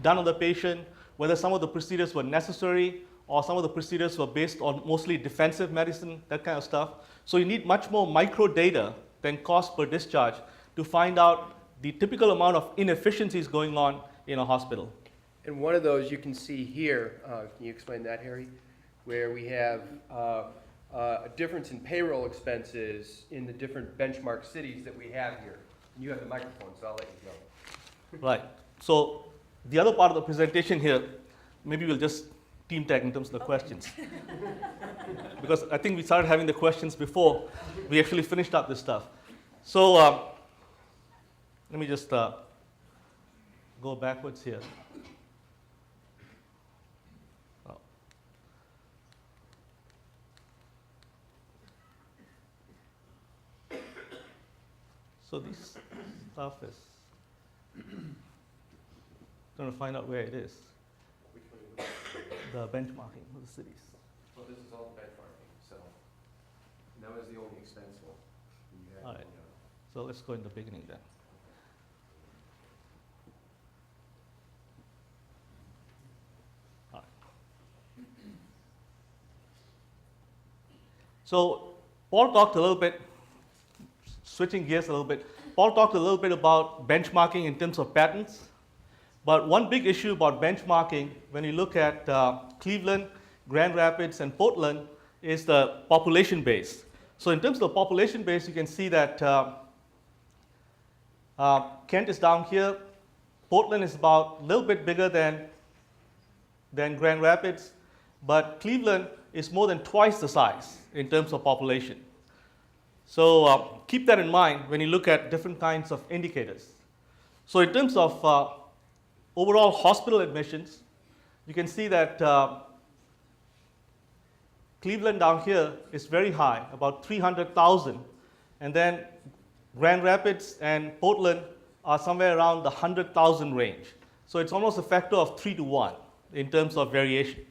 done on the patient, whether some of the procedures were necessary or some of the procedures were based on mostly defensive medicine, that kind of stuff. So you need much more micro data than cost per discharge to find out the typical amount of inefficiencies going on in a hospital. And one of those you can see here, can you explain that, Harry? Where we have a difference in payroll expenses in the different benchmark cities that we have here. And you have the microphone, so I'll let you go. Right. So the other part of the presentation here, maybe we'll just team tag in terms of the questions. Because I think we started having the questions before we actually finished up this stuff. So let me just go backwards here. Oh. So this stuff is trying to find out where it is. The benchmarking of the cities. Well, this is all benchmarking, so that was the only expense one. All right. So let's go in the beginning then. All right. So Paul talked a little bit, switching gears a little bit, Paul talked a little bit about benchmarking in terms of patterns. But one big issue about benchmarking, when you look at Cleveland, Grand Rapids, and Portland, is the population base. So in terms of the population base, you can see that Kent is down here. Portland is about a little bit bigger than Grand Rapids, but Cleveland is more than twice the size in terms of population. So keep that in mind when you look at different kinds of indicators. So in terms of overall hospital admissions, you can see that Cleveland down here is very high, about 300,000. And then Grand Rapids and Portland are somewhere around the 100,000 range. So it's almost a factor of 3 to 1 in terms of variation.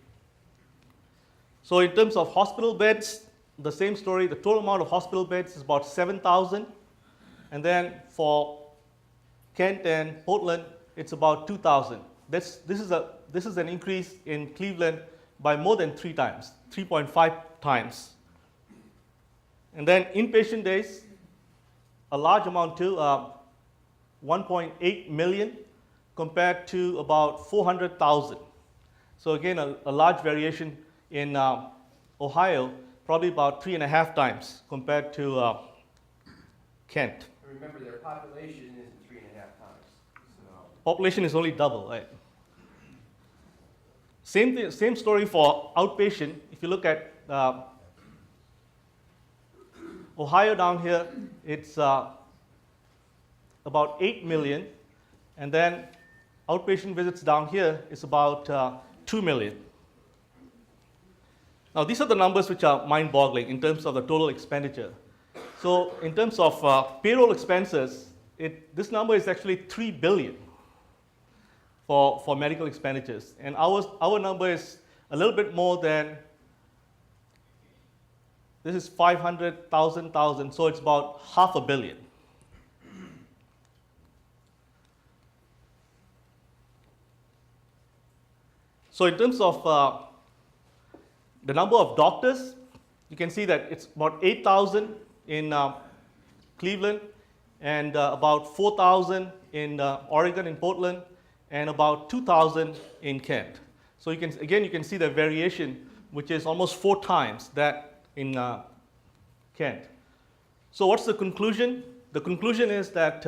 So in terms of hospital beds, the same story. The total amount of hospital beds is about 7,000. And then for Kent and Portland, it's about 2,000. This is an increase in Cleveland by more than 3 times, 3.5 times. And then inpatient days, a large amount too, 1.8 million compared to about 400,000. So again, a large variation in Ohio, probably about 3.5 times compared to Kent. Remember, their population isn't 3.5 times. So. Population is only double, right? Same story for outpatient. If you look at Ohio down here, it's about 8 million. And then outpatient visits down here is about 2 million. Now, these are the numbers which are mind-boggling in terms of the total expenditure. So in terms of payroll expenses, this number is actually 3 billion for medical expenditures. And our number is a little bit more than, this is 500,000, so it's about $500 million. So in terms of the number of doctors, you can see that it's about 8,000 in Cleveland, and about 4,000 in Oregon, in Portland, and about 2,000 in Kent. So you can see the variation, which is almost 4 times that in Kent. So what's the conclusion? The conclusion is that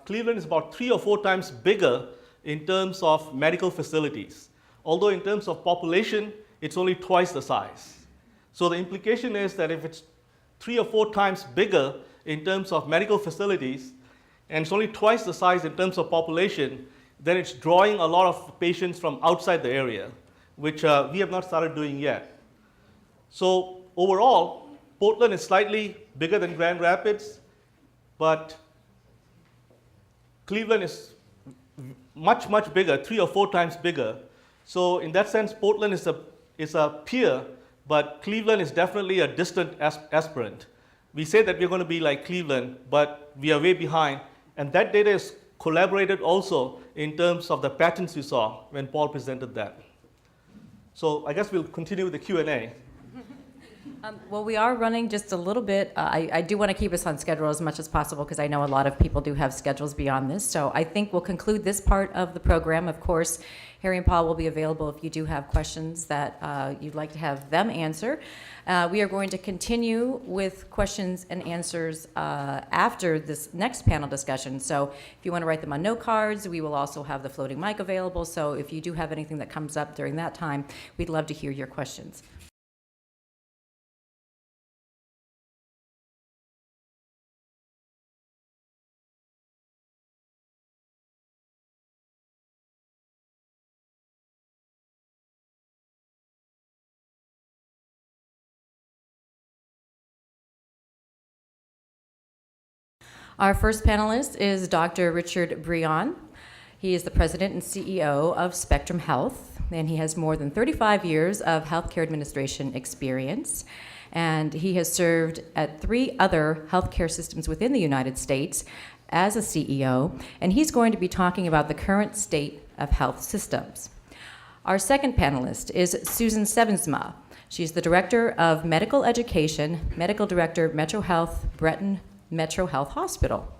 Cleveland is about 3 or 4 times bigger in terms of medical facilities, although in terms of population, it's only twice the size. So the implication is that if it's 3 or 4 times bigger in terms of medical facilities, and it's only twice the size in terms of population, then it's drawing a lot of patients from outside the area, which we have not started doing yet. So overall, Portland is slightly bigger than Grand Rapids, but Cleveland is much, much bigger, 3 or 4 times bigger. So in that sense, Portland is a peer, but Cleveland is definitely a distant aspirant. We say that we're going to be like Cleveland, but we are way behind. And that data is collaborated also in terms of the patterns you saw when Paul presented that. So I guess we'll continue with the Q&A. Well, we are running just a little bit. I do want to keep us on schedule as much as possible because I know a lot of people do have schedules beyond this. So I think we'll conclude this part of the program. Of course, Harry and Paul will be available if you do have questions that you'd like to have them answer. We are going to continue with questions and answers after this next panel discussion. So if you want to write them on note cards, we will also have the floating mic available. So if you do have anything that comes up during that time, we'd love to hear your questions. Our first panelist is Dr. Richard Brion. He is the president and CEO of Spectrum Health, and he has more than 35 years of healthcare administration experience. And he has served at 3 other healthcare systems within the United States as a CEO, and he's going to be talking about the current state of health systems. Our second panelist is Susan Sevensma. She's the Director of Medical Education, Medical Director, Metro Health, Breton Metro Health Hospital.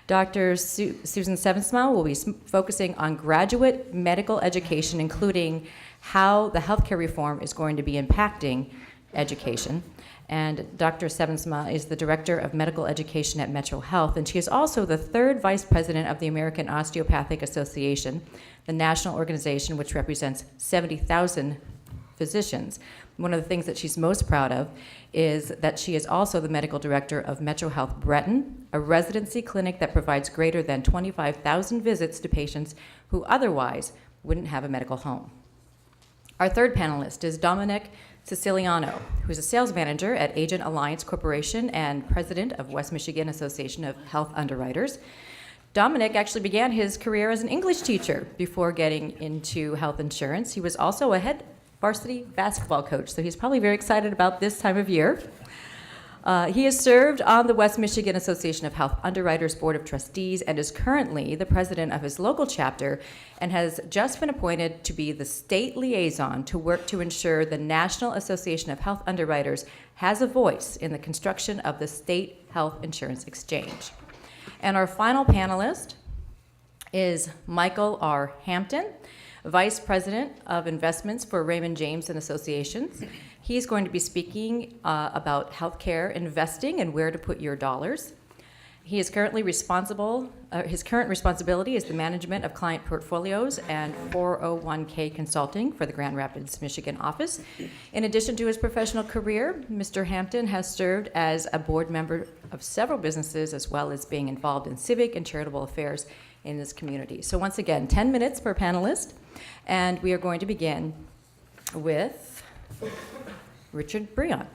Dr. Susan Sevensma will be focusing on graduate medical education, including how the healthcare reform is going to be impacting education. And Dr. Sevensma is the Director of Medical Education at Metro Health, and she is also the 3rd Vice President of the American Osteopathic Association, the national organization which represents 70,000 physicians. One of the things that she's most proud of is that she is also the medical director of Metro Health Breton, a residency clinic that provides greater than 25,000 visits to patients who otherwise wouldn't have a medical home. Our third panelist is Dominic Siciliano, who is a sales manager at Agent Alliance Corporation and president of West Michigan Association of Health Underwriters. Dominic actually began his career as an English teacher before getting into health insurance. He was also a head varsity basketball coach, so he's probably very excited about this time of year. He has served on the West Michigan Association of Health Underwriters Board of Trustees and is currently the president of his local chapter and has just been appointed to be the state liaison to work to ensure the National Association of Health Underwriters has a voice in the construction of the State Health Insurance Exchange. And our final panelist is Michael R. Hampton, Vice President of Investments for Raymond James and Associations. He's going to be speaking about healthcare investing and where to put your dollars. He is currently responsible, his current responsibility is the management of client portfolios and 401k consulting for the Grand Rapids, Michigan office. In addition to his professional career, Mr. Hampton has served as a board member of several businesses as well as being involved in civic and charitable affairs in this community. So once again, 10 minutes per panelist, and we are going to begin with Richard Brion.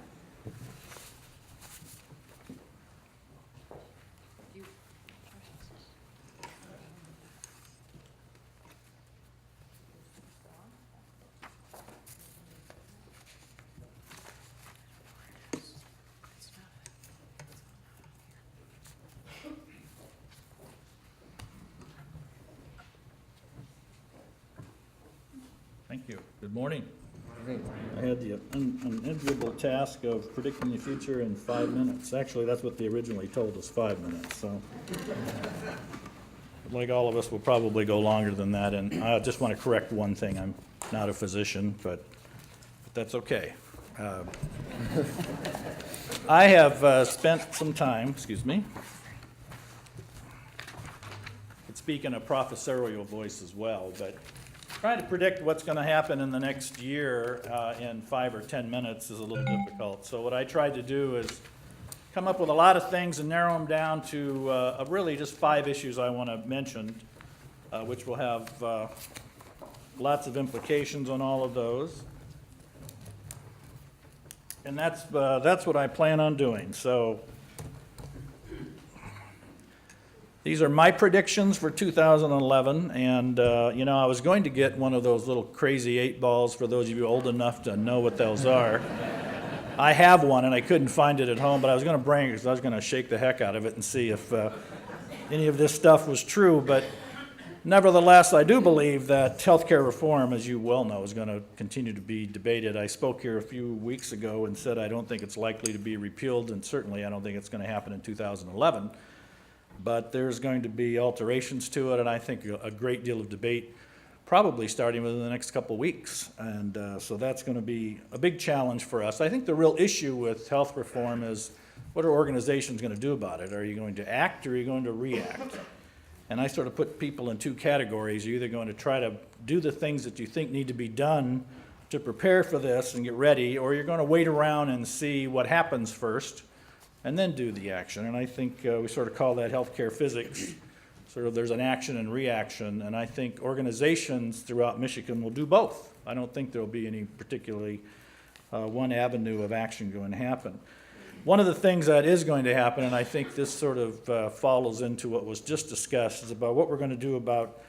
Thank you. Good morning. I had the unenviable task of predicting the future in 5 minutes. Actually, that's what they originally told us, 5 minutes, so. Like all of us, will probably go longer than that, and I just want to correct one thing. I'm not a physician, but that's okay. I have spent some time, excuse me, could speak in a professorial voice as well, but trying to predict what's going to happen in the next year in 5 or 10 minutes is a little difficult. So what I tried to do is come up with a lot of things and narrow them down to really just 5 issues I want to mention, which will have lots of implications on all of those. And that's what I plan on doing. So these are my predictions for 2011, and you know, I was going to get one of those little crazy 8 balls for those of you old enough to know what those are. I have one, and I couldn't find it at home, but I was going to bring it because I was going to shake the heck out of it and see if any of this stuff was true. But nevertheless, I do believe that healthcare reform, as you well know, is going to continue to be debated. I spoke here a few weeks ago and said I don't think it's likely to be repealed, and certainly I don't think it's going to happen in 2011. But there's going to be alterations to it, and I think a great deal of debate, probably starting within the next couple of weeks. And so that's going to be a big challenge for us. I think the real issue with health reform is, what are organizations going to do about it? Are you going to act, or are you going to react? And I sort of put people in 2 categories. You're either going to try to do the things that you think need to be done to prepare for this and get ready, or you're going to wait around and see what happens first and then do the action. And I think we sort of call that healthcare physics. Sort of there's an action and reaction, and I think organizations throughout Michigan will do both. I don't think there'll be any particularly one avenue of action going to happen. One of the things that is going to happen, and I think this sort of follows into what was just discussed, is about what we're going to do about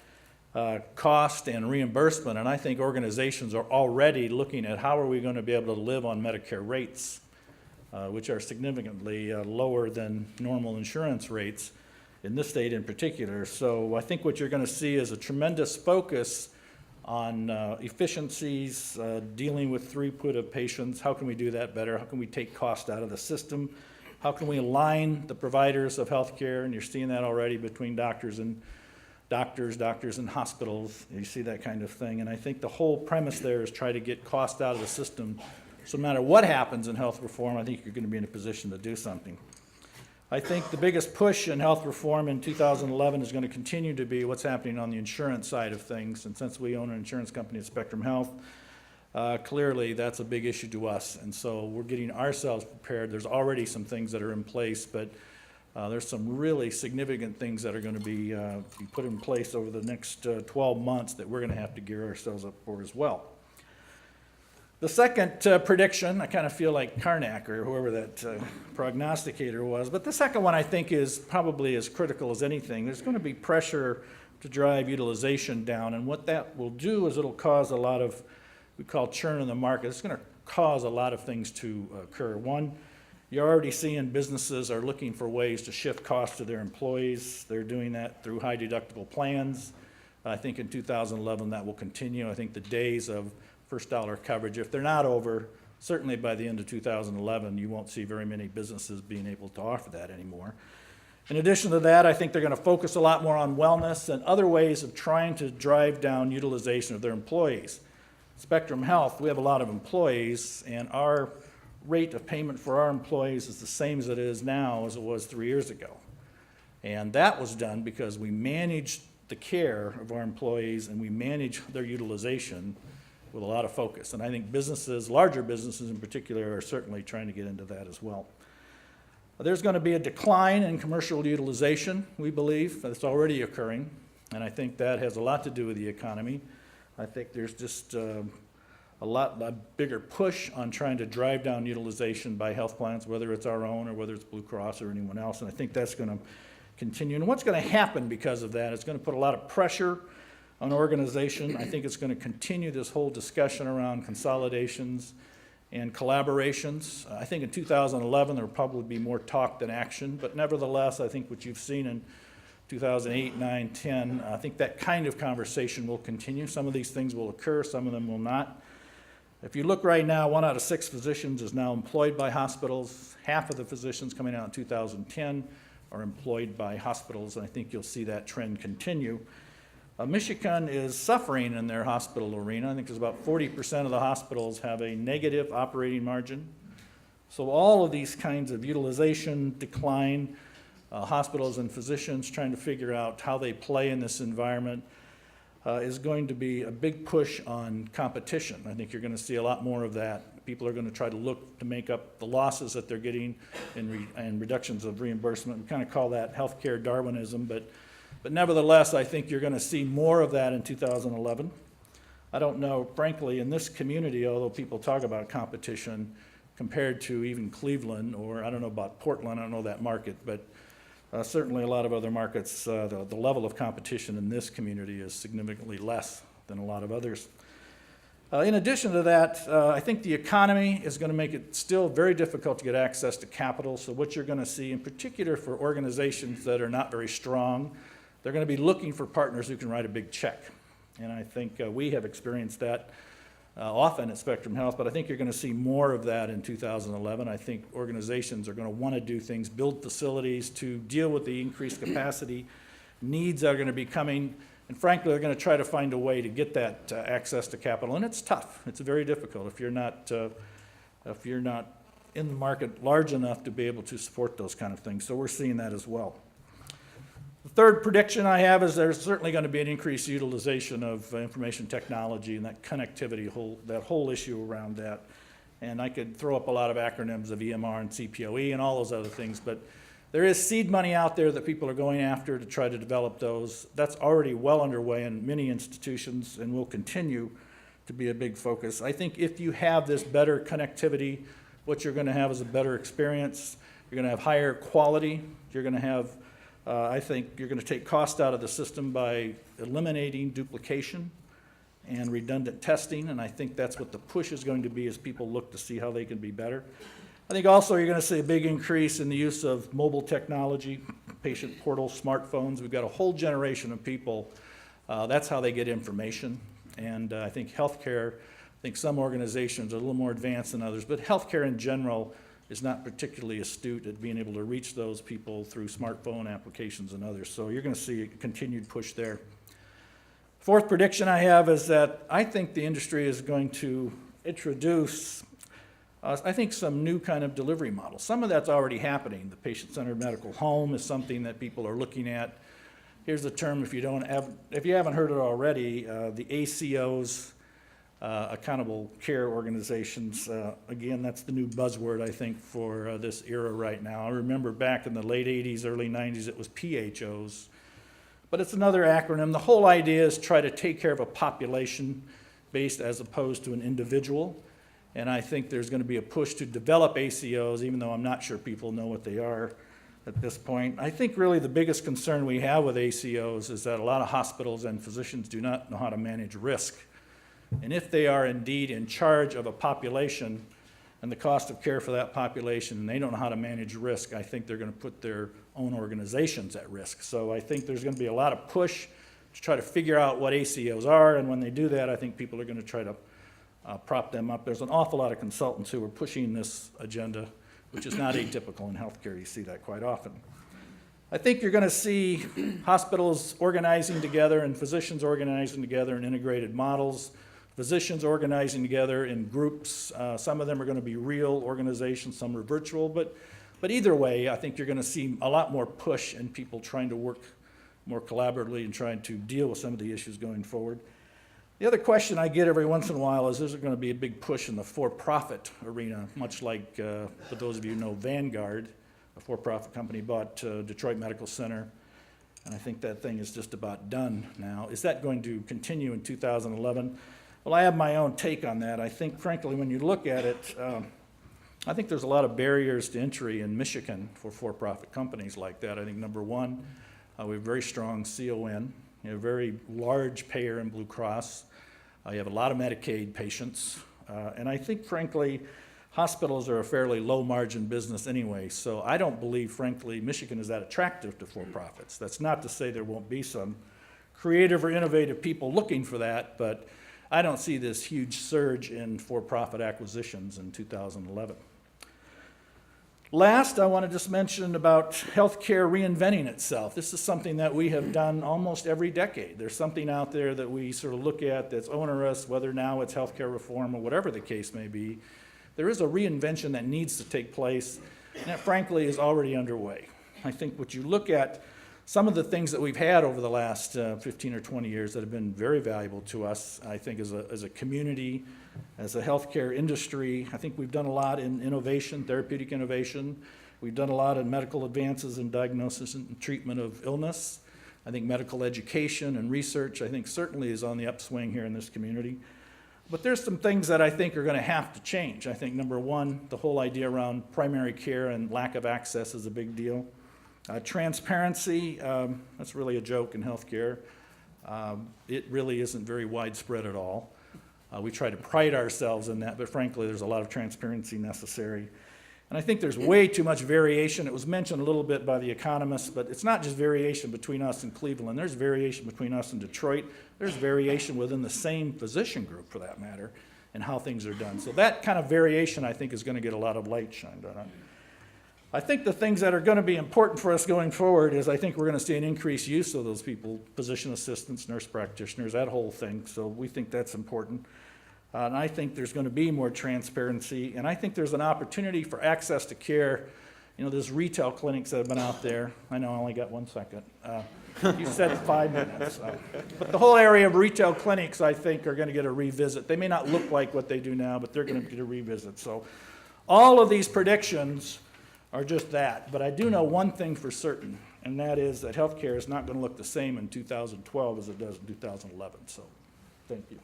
cost and reimbursement. And I think organizations are already looking at how are we going to be able to live on Medicare rates, which are significantly lower than normal insurance rates in this state in particular. So I think what you're going to see is a tremendous focus on efficiencies, dealing with throughput of patients. How can we do that better? How can we take cost out of the system? How can we align the providers of healthcare? And you're seeing that already between doctors and hospitals. You see that kind of thing. And I think the whole premise there is try to get cost out of the system. So no matter what happens in health reform, I think you're going to be in a position to do something. I think the biggest push in health reform in 2011 is going to continue to be what's happening on the insurance side of things. And since we own an insurance company at Spectrum Health, clearly that's a big issue to us. And so we're getting ourselves prepared. There's already some things that are in place, but there's some really significant things that are going to be put in place over the next 12 months that we're going to have to gear ourselves up for as well. The second prediction, I kind of feel like Karnak or whoever that prognosticator was, but the second one I think is probably as critical as anything. There's going to be pressure to drive utilization down, and what that will do is it'll cause a lot of, we call churn in the market. It's going to cause a lot of things to occur. One, you're already seeing businesses are looking for ways to shift costs to their employees. They're doing that through high deductible plans. I think in 2011 that will continue. I think the days of first dollar coverage, if they're not over, certainly by the end of 2011, you won't see very many businesses being able to offer that anymore. In addition to that, I think they're going to focus a lot more on wellness and other ways of trying to drive down utilization of their employees. Spectrum Health, we have a lot of employees, and our rate of payment for our employees is the same as it is now as it was 3 years ago. And that was done because we managed the care of our employees and we managed their utilization with a lot of focus. And I think businesses, larger businesses in particular, are certainly trying to get into that as well. There's going to be a decline in commercial utilization, we believe. That's already occurring, and I think that has a lot to do with the economy. I think there's just a bigger push on trying to drive down utilization by health plans, whether it's our own or whether it's Blue Cross or anyone else, and I think that's going to continue. And what's going to happen because of that? It's going to put a lot of pressure on organization. I think it's going to continue this whole discussion around consolidations and collaborations. I think in 2011 there will probably be more talk than action, but nevertheless, I think what you've seen in 2008, 9, 10, I think that kind of conversation will continue. Some of these things will occur, some of them will not. If you look right now, 1 out of 6 physicians is now employed by hospitals. Half of the physicians coming out in 2010 are employed by hospitals, and I think you'll see that trend continue. Michigan is suffering in their hospital arena. I think there's about 40% of the hospitals have a negative operating margin. So all of these kinds of utilization decline, hospitals and physicians trying to figure out how they play in this environment is going to be a big push on competition. I think you're going to see a lot more of that. People are going to try to look to make up the losses that they're getting and reductions of reimbursement. We kind of call that healthcare Darwinism, but nevertheless, I think you're going to see more of that in 2011. I don't know, frankly, in this community, although people talk about competition compared to even Cleveland, or I don't know about Portland, I don't know that market, but certainly a lot of other markets, the level of competition in this community is significantly less than a lot of others. In addition to that, I think the economy is going to make it still very difficult to get access to capital. So what you're going to see, in particular for organizations that are not very strong, they're going to be looking for partners who can write a big check. And I think we have experienced that often at Spectrum Health, but I think you're going to see more of that in 2011. I think organizations are going to want to do things, build facilities to deal with the increased capacity needs that are going to be coming. And frankly, they're going to try to find a way to get that access to capital. And it's tough. It's very difficult if you're not in the market large enough to be able to support those kind of things. So we're seeing that as well. The third prediction I have is there's certainly going to be an increased utilization of information technology and that connectivity, that whole issue around that. And I could throw up a lot of acronyms of EMR and CPOE and all those other things, but there is seed money out there that people are going after to try to develop those. That's already well underway in many institutions and will continue to be a big focus. I think if you have this better connectivity, what you're going to have is a better experience. You're going to have higher quality. You're going to have I think you're going to take cost out of the system by eliminating duplication and redundant testing, and I think that's what the push is going to be as people look to see how they can be better. I think also you're going to see a big increase in the use of mobile technology, patient portals, smartphones. We've got a whole generation of people. That's how they get information, and I think healthcare, I think some organizations are a little more advanced than others, but healthcare in general is not particularly astute at being able to reach those people through smartphone applications and others. So you're going to see a continued push there. Fourth prediction I have is that I think the industry is going to introduce, I think, some new kind of delivery models. Some of that's already happening. The patient-centered medical home is something that people are looking at. Here's the term, if you haven't heard it already, the ACOs, accountable care organizations. Again, that's the new buzzword, I think, for this era right now. I remember back in the late 80s, early 90s, it was PHOs. But it's another acronym. The whole idea is try to take care of a population based as opposed to an individual. And I think there's going to be a push to develop ACOs, even though I'm not sure people know what they are at this point. I think really the biggest concern we have with ACOs is that a lot of hospitals and physicians do not know how to manage risk. And if they are indeed in charge of a population and the cost of care for that population, and they don't know how to manage risk, I think they're going to put their own organizations at risk. So I think there's going to be a lot of push to try to figure out what ACOs are, and when they do that, I think people are going to try to prop them up. There's an awful lot of consultants who are pushing this agenda, which is not atypical in healthcare. You see that quite often. I think you're going to see hospitals organizing together and physicians organizing together in integrated models. Physicians organizing together in groups. Some of them are going to be real organizations, some are virtual, but either way, I think you're going to see a lot more push and people trying to work more collaboratively and trying to deal with some of the issues going forward. The other question I get every once in a while is there going to be a big push in the for-profit arena, much like, for those of you who know, Vanguard, a for-profit company, bought Detroit Medical Center, and I think that thing is just about done now. Is that going to continue in 2011? Well, I have my own take on that. I think, frankly, when you look at it, I think there's a lot of barriers to entry in Michigan for for-profit companies like that. I think, number one, we have very strong CON. You have a very large payer in Blue Cross. You have a lot of Medicaid patients. And I think, frankly, hospitals are a fairly low-margin business anyway. So I don't believe, frankly, Michigan is that attractive to for-profits. That's not to say there won't be some creative or innovative people looking for that, but I don't see this huge surge in for-profit acquisitions in 2011. Last, I want to just mention about healthcare reinventing itself. This is something that we have done almost every decade. There's something out there that we sort of look at that's onerous, whether now it's healthcare reform or whatever the case may be. There is a reinvention that needs to take place, and that frankly is already underway. I think what you look at, some of the things that we've had over the last 15 or 20 years that have been very valuable to us, I think as a community, as a healthcare industry. I think we've done a lot in innovation, therapeutic innovation. We've done a lot in medical advances in diagnosis and treatment of illness. I think medical education and research, I think certainly is on the upswing here in this community. But there's some things that I think are going to have to change. I think number one, the whole idea around primary care and lack of access is a big deal. Transparency, that's really a joke in healthcare. It really isn't very widespread at all. We try to pride ourselves in that, but frankly, there's a lot of transparency necessary. And I think there's way too much variation. It was mentioned a little bit by the economists, but it's not just variation between us and Cleveland. There's variation between us and Detroit. There's variation within the same physician group, for that matter, and how things are done. So that kind of variation, I think, is going to get a lot of light shined on it. I think the things that are going to be important for us going forward is I think we're going to see an increased use of those people, physician assistants, nurse practitioners, that whole thing. So we think that's important. And I think there's going to be more transparency, and I think there's an opportunity for access to care. You know, there's retail clinics that have been out there. I know I only got 1 second. You said 5 minutes. But the whole area of retail clinics, I think, are going to get a revisit. They may not look like what they do now, but they're going to get a revisit. So all of these predictions are just that. But I do know one thing for certain, and that is that healthcare is not going to look the same in 2012 as it does in 2011. So thank you.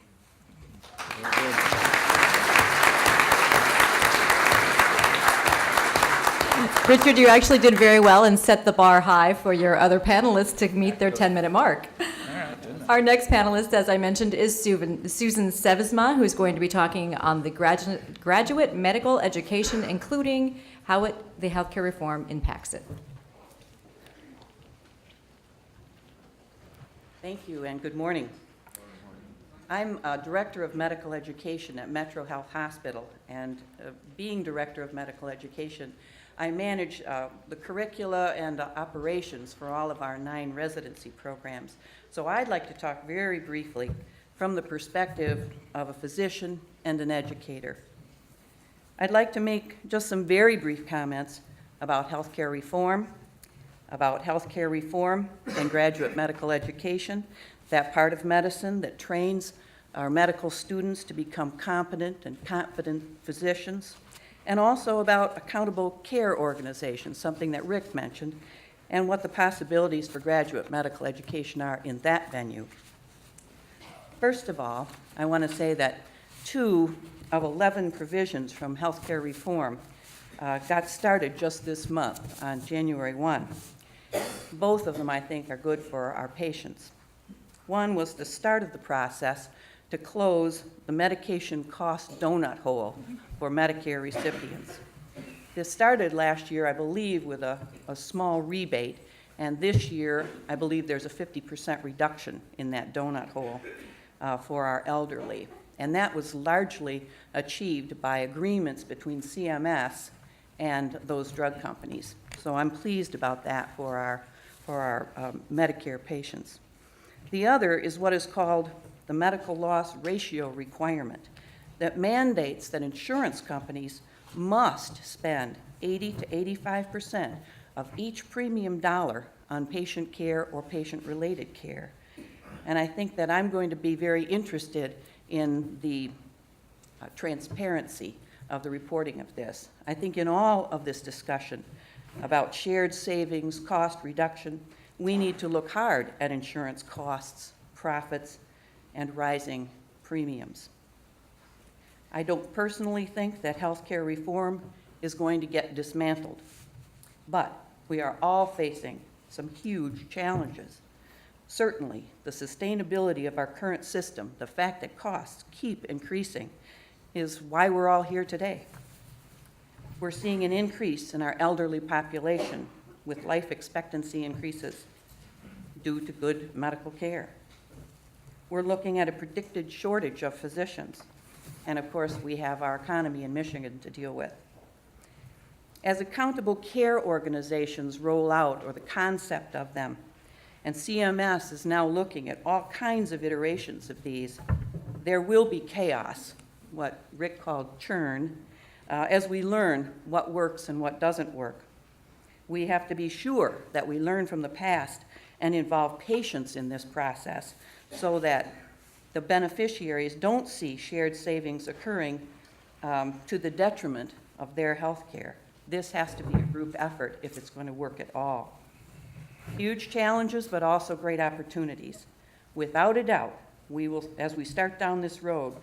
Richard, you actually did very well and set the bar high for your other panelists to meet their 10-minute mark. Our next panelist, as I mentioned, is Susan Seidman, who's going to be talking on the graduate medical education, including how the healthcare reform impacts it. Thank you and good morning. I'm Director of Medical Education at Metro Health Hospital, and being Director of Medical Education, I manage the curricula and operations for all of our 9 residency programs. So I'd like to talk very briefly from the perspective of a physician and an educator. I'd like to make just some very brief comments about healthcare reform and graduate medical education, that part of medicine that trains our medical students to become competent and confident physicians, and also about accountable care organizations, something that Rick mentioned, and what the possibilities for graduate medical education are in that venue. First of all, I want to say that 2 of 11 provisions from healthcare reform got started just this month on January 1. Both of them, I think, are good for our patients. One was the start of the process to close the medication cost donut hole for Medicare recipients. This started last year, I believe, with a small rebate, and this year, I believe there's a 50% reduction in that donut hole for our elderly. And that was largely achieved by agreements between CMS and those drug companies. So I'm pleased about that for our Medicare patients. The other is what is called the medical loss ratio requirement that mandates that insurance companies must spend 80 to 85% of each premium dollar on patient care or patient-related care. And I think that I'm going to be very interested in the transparency of the reporting of this. I think in all of this discussion about shared savings, cost reduction, we need to look hard at insurance costs, profits, and rising premiums. I don't personally think that healthcare reform is going to get dismantled, but we are all facing some huge challenges. Certainly, the sustainability of our current system, the fact that costs keep increasing, is why we're all here today. We're seeing an increase in our elderly population with life expectancy increases due to good medical care. we're looking at a predicted shortage of physicians. And of course, we have our economy in Michigan to deal with. As accountable care organizations roll out, or the concept of them, and CMS is now looking at all kinds of iterations of these, there will be chaos, what Rick called churn, as we learn what works and what doesn't work. We have to be sure that we learn from the past and involve patients in this process so that the beneficiaries don't see shared savings occurring to the detriment of their health care. This has to be a group effort if it's going to work at all. Huge challenges, but also great opportunities. Without a doubt, we will, as we start down this road,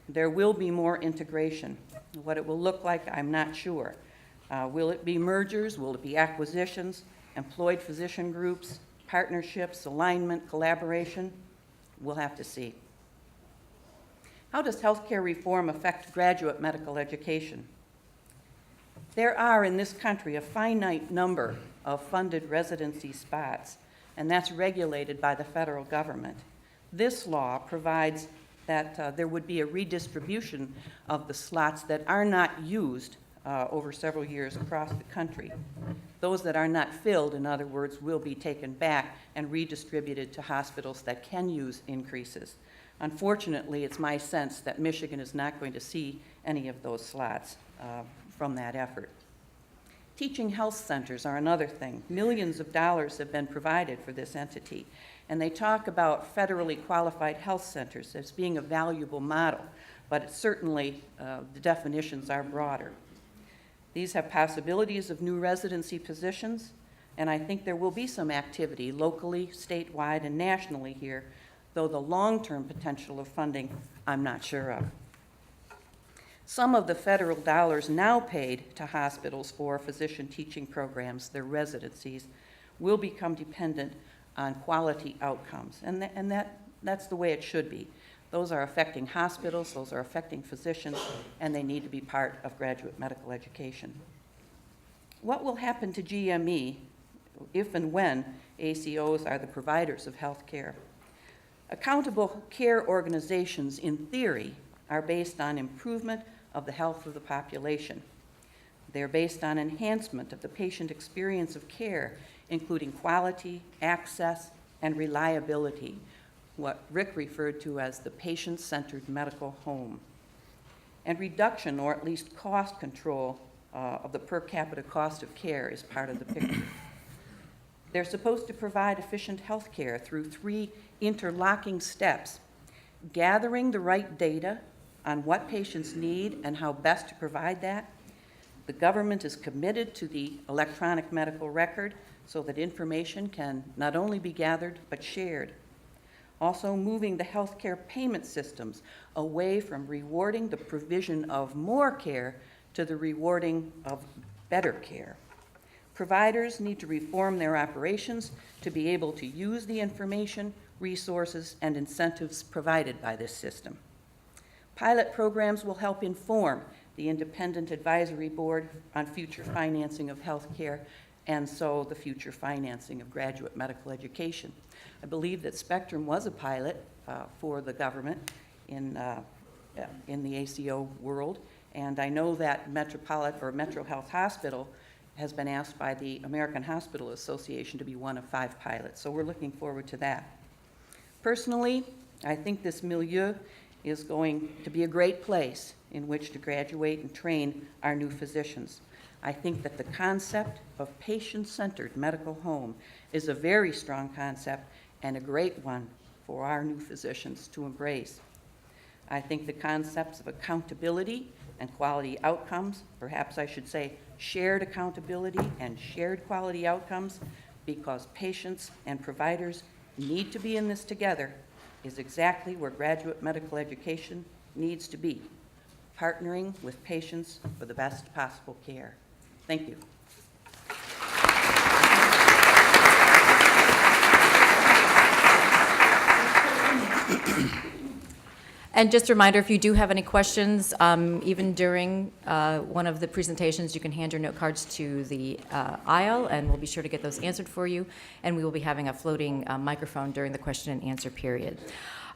there will be more integration. What it will look like, I'm not sure. Will it be mergers? Will it be acquisitions? Employed physician groups? Partnerships? Alignment? Collaboration? We'll have to see. How does healthcare reform affect graduate medical education? There are in this country a finite number of funded residency spots, and that's regulated by the federal government. This law provides that there would be a redistribution of the slots that are not used over several years across the country. Those that are not filled, in other words, will be taken back and redistributed to hospitals that can use increases. Unfortunately, it's my sense that Michigan is not going to see any of those slots from that effort. Teaching health centers are another thing. Millions of dollars have been provided for this entity, and they talk about federally qualified health centers as being a valuable model, but certainly the definitions are broader. These have possibilities of new residency positions, and I think there will be some activity locally, statewide, and nationally here, though the long-term potential of funding, I'm not sure of. Some of the federal dollars now paid to hospitals for physician teaching programs, their residencies, will become dependent on quality outcomes, and that's the way it should be. Those are affecting hospitals, those are affecting physicians, and they need to be part of graduate medical education. What will happen to GME if and when ACOs are the providers of health care? Accountable care organizations, in theory, are based on improvement of the health of the population. They're based on enhancement of the patient experience of care, including quality, access, and reliability, what Rick referred to as the patient-centered medical home, and reduction, or at least cost control, of the per capita cost of care is part of the picture. They're supposed to provide efficient health care through 3 interlocking steps: gathering the right data on what patients need and how best to provide that. The government is committed to the electronic medical record so that information can not only be gathered but shared. Also, moving the healthcare payment systems away from rewarding the provision of more care to the rewarding of better care. Providers need to reform their operations to be able to use the information, resources, and incentives provided by this system. Pilot programs will help inform the Independent Advisory Board on future financing of health care, and so the future financing of graduate medical education. I believe that Spectrum was a pilot for the government in the ACO world, and I know that Metro Health Hospital has been asked by the American Hospital Association to be one of 5 pilots, so we're looking forward to that. Personally, I think this milieu is going to be a great place in which to graduate and train our new physicians. I think that the concept of patient-centered medical home is a very strong concept and a great one for our new physicians to embrace. I think the concepts of accountability and quality outcomes, perhaps I should say shared accountability and shared quality outcomes, because patients and providers need to be in this together, is exactly where graduate medical education needs to be, partnering with patients for the best possible care. Thank you. And just a reminder, if you do have any questions, even during one of the presentations, you can hand your note cards to the aisle, and we'll be sure to get those answered for you. And we will be having a floating microphone during the question and answer period.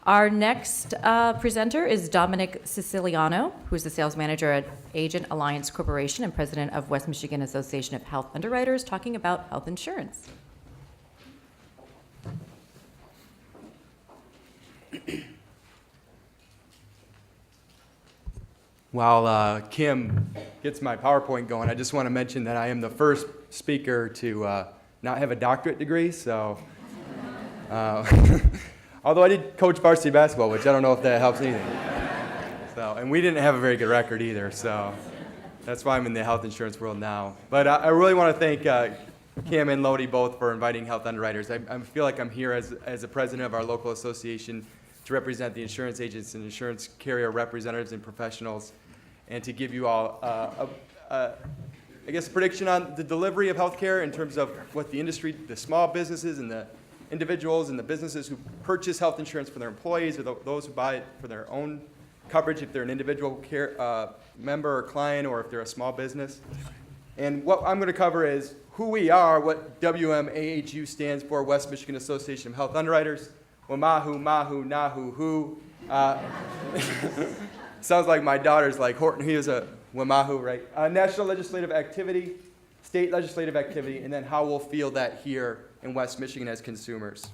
Our next presenter is Dominic Siciliano, who is the sales manager at Agent Alliance Corporation and president of West Michigan Association of Health Underwriters, talking about health insurance. While Kim gets my PowerPoint going, I just want to mention that I am the first speaker to not have a doctorate degree, so although I did coach varsity basketball, which I don't know if that helps anything. So, and we didn't have a very good record either, so that's why I'm in the health insurance world now. But I really want to thank Kim and Lodi both for inviting health underwriters. I feel like I'm here as the president of our local association to represent the insurance agents and insurance carrier representatives and professionals, and to give you all, I guess, a prediction on the delivery of healthcare in terms of what the industry, the small businesses and the individuals and the businesses who purchase health insurance for their employees, or those who buy it for their own coverage if they're an individual care member or client, or if they're a small business. And what I'm going to cover is who we are, what WMAHU stands for, West Michigan Association of Health Underwriters. Wamahu, Mahu, Nahu, Hu. Sounds like my daughter's like Horton. He was a Wamahu, right? National legislative activity, state legislative activity, and then how we'll feel that here in West Michigan as consumers.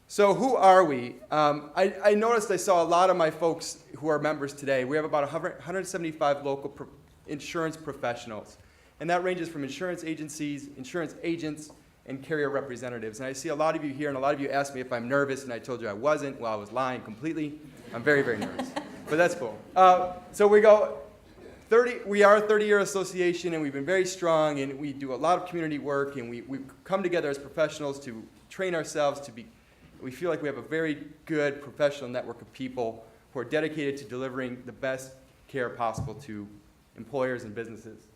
So who are we? I noticed I saw a lot of my folks who are members today. We have about 175 local insurance professionals, and that ranges from insurance agencies, insurance agents, and carrier representatives. And I see a lot of you here, and a lot of you asked me if I'm nervous, and I told you I wasn't. Well, I was lying completely. I'm very, very nervous, but that's cool. So we are a 30-year association, and we've been very strong, and we do a lot of community work, and we come together as professionals to train ourselves to be. We feel like we have a very good professional network of people who are dedicated to delivering the best care possible to employers and businesses.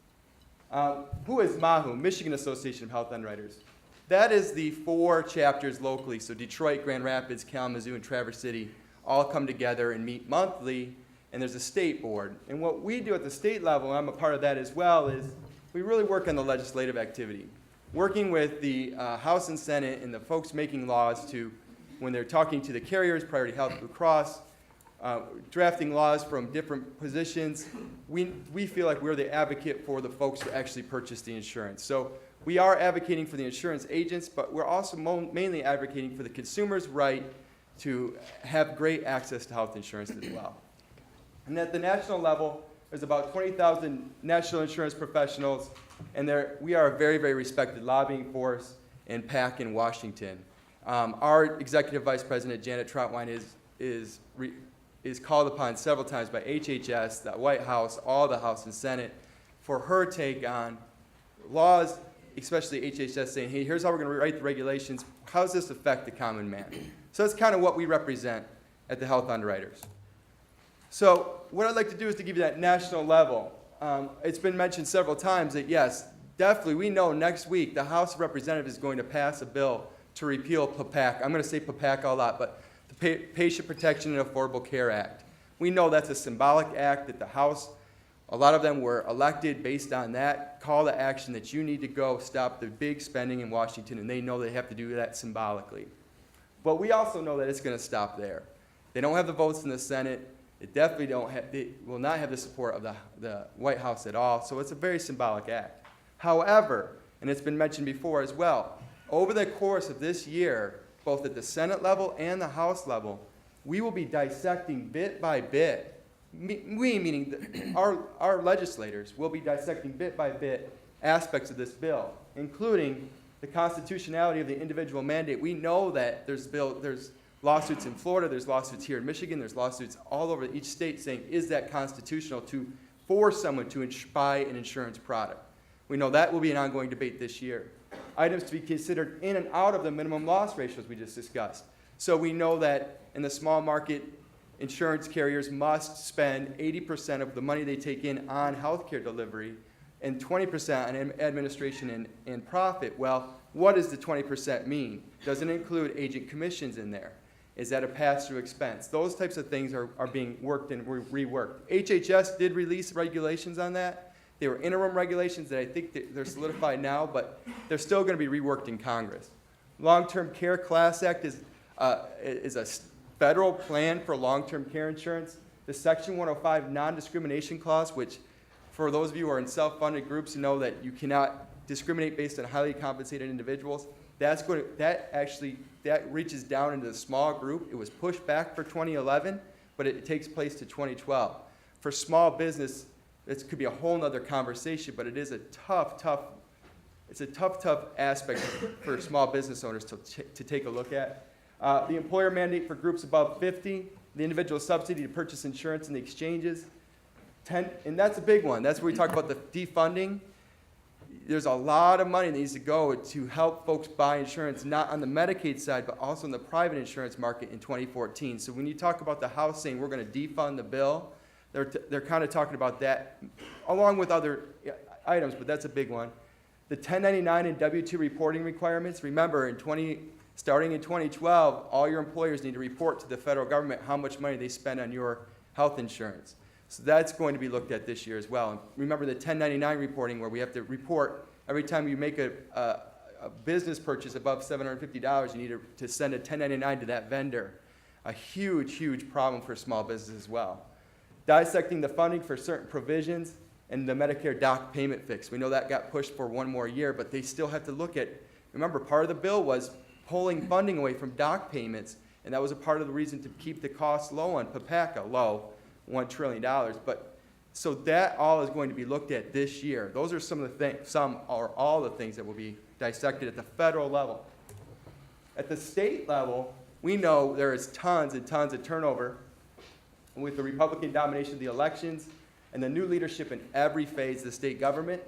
Who is MAHU, Michigan Association of Health Underwriters? That is the 4 chapters locally, so Detroit, Grand Rapids, Kalamazoo, and Traverse City all come together and meet monthly, and there's a state board. And what we do at the state level, and I'm a part of that as well, is we really work on the legislative activity, working with the House and Senate and the folks making laws to, when they're talking to the carriers, Priority Health Blue Cross, drafting laws from different positions. We feel like we're the advocate for the folks who actually purchase the insurance. So we are advocating for the insurance agents, but we're also mainly advocating for the consumer's right to have great access to health insurance as well. And at the national level, there's about 20,000 national insurance professionals, and we are a very, very respected lobbying force in PAC in Washington. Our executive vice president, Janet Troutwine, is called upon several times by HHS, the White House, all the House and Senate, for her take on laws, especially HHS saying, hey, here's how we're going to write the regulations. How does this affect the common man? So that's kind of what we represent at the Health Underwriters. So what I'd like to do is to give you that national level. It's been mentioned several times that, yes, definitely we know next week the House of Representatives is going to pass a bill to repeal PPAC. I'm going to say PPAC a lot, but the Patient Protection and Affordable Care Act. We know that's a symbolic act that the House, a lot of them were elected based on that call to action that you need to go stop the big spending in Washington, and they know they have to do that symbolically. But we also know that it's going to stop there. They don't have the votes in the Senate. They will not have the support of the White House at all, so it's a very symbolic act. However, and it's been mentioned before as well, over the course of this year, both at the Senate level and the House level, we will be dissecting bit by bit, meaning our legislators will be dissecting bit by bit aspects of this bill, including the constitutionality of the individual mandate. We know that there's lawsuits in Florida, there's lawsuits here in Michigan, there's lawsuits all over each state saying, is that constitutional to force someone to buy an insurance product? We know that will be an ongoing debate this year. Items to be considered in and out of the minimum loss ratios we just discussed. So we know that in the small market, insurance carriers must spend 80% of the money they take in on healthcare delivery and 20% on administration and profit. Well, what does the 20% mean? Does it include agent commissions in there? Is that a pass-through expense? Those types of things are being worked and reworked. HHS did release regulations on that. They were interim regulations that I think they're solidified now, but they're still going to be reworked in Congress. Long-Term Care Class Act is a federal plan for long-term care insurance, the Section 105 non-discrimination clause, which for those of you who are in self-funded groups, you know that you cannot discriminate based on highly compensated individuals. That reaches down into the small group. It was pushed back for 2011, but it takes place to 2012. For small business, this could be a whole nother conversation, but it is a tough aspect for small business owners to take a look at. The employer mandate for groups above 50, the individual subsidy to purchase insurance in the exchanges, and that's a big one. That's where we talk about the defunding. There's a lot of money that needs to go to help folks buy insurance, not on the Medicaid side, but also in the private insurance market in 2014. So when you talk about the House saying we're going to defund the bill, they're kind of talking about that along with other items, but that's a big one. The 1099 and W-2 reporting requirements, remember, starting in 2012, all your employers need to report to the federal government how much money they spend on your health insurance. So that's going to be looked at this year as well. And remember the 1099 reporting, where we have to report every time you make a business purchase above $750, you need to send a 1099 to that vendor. A huge, huge problem for small business as well. Dissecting the funding for certain provisions and the Medicare doc payment fix. We know that got pushed for one more year, but they still have to look at, remember, part of the bill was pulling funding away from doc payments, and that was a part of the reason to keep the costs low on PPACA, low, $1 trillion. But so that all is going to be looked at this year. Those are some of the things, some or all the things that will be dissected at the federal level. At the state level, we know there is tons and tons of turnover with the Republican domination of the elections and the new leadership in every phase of the state government.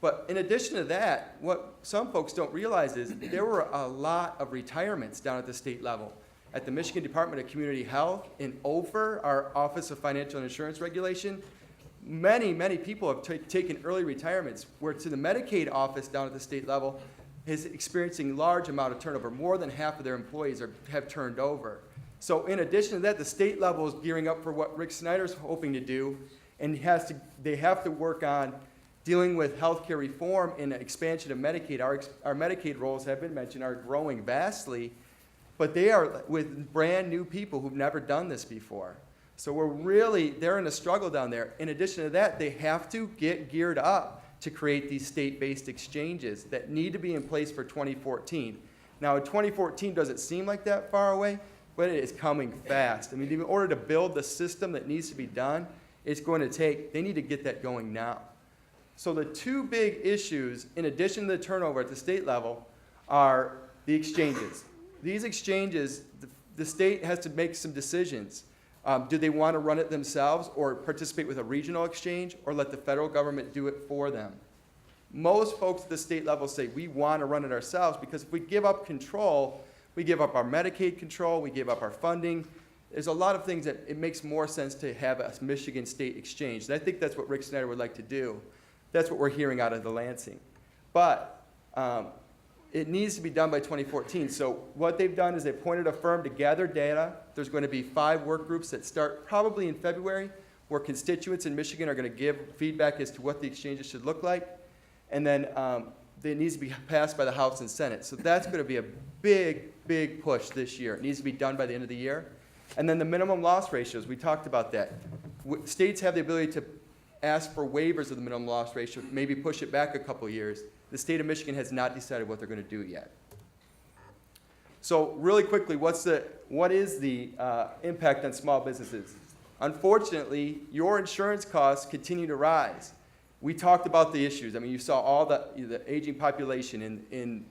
But in addition to that, what some folks don't realize is there were a lot of retirements down at the state level. At the Michigan Department of Community Health, in OFER, our Office of Financial and Insurance Regulation, many, many people have taken early retirements, where to the Medicaid office down at the state level is experiencing large amount of turnover. More than half of their employees have turned over. So in addition to that, the state level is gearing up for what Rick Snyder's hoping to do, and they have to work on dealing with healthcare reform and expansion of Medicaid. Our Medicaid rolls have been mentioned are growing vastly, but they are with brand new people who've never done this before. So they're in a struggle down there. In addition to that, they have to get geared up to create these state-based exchanges that need to be in place for 2014. Now, in 2014 doesn't seem like that far away, but it is coming fast. I mean, in order to build the system that needs to be done, they need to get that going now. So the two big issues, in addition to the turnover at the state level, are the exchanges. These exchanges, the state has to make some decisions. Do they want to run it themselves or participate with a regional exchange or let the federal government do it for them? Most folks at the state level say we want to run it ourselves, because if we give up control, we give up our Medicaid control, we give up our funding. There's a lot of things that it makes more sense to have a Michigan State exchange. And I think that's what Rick Snyder would like to do. That's what we're hearing out of the Lansing. But it needs to be done by 2014. So what they've done is they appointed a firm to gather data. There's going to be 5 work groups that start probably in February, where constituents in Michigan are going to give feedback as to what the exchanges should look like. And then it needs to be passed by the House and Senate. So that's going to be a big, big push this year. It needs to be done by the end of the year. And then the minimum loss ratios, we talked about that. States have the ability to ask for waivers of the minimum loss ratio, maybe push it back a couple years. The state of Michigan has not decided what they're going to do yet. So really quickly, what is the impact on small businesses? Unfortunately, your insurance costs continue to rise. We talked about the issues. I mean, you saw all the aging population in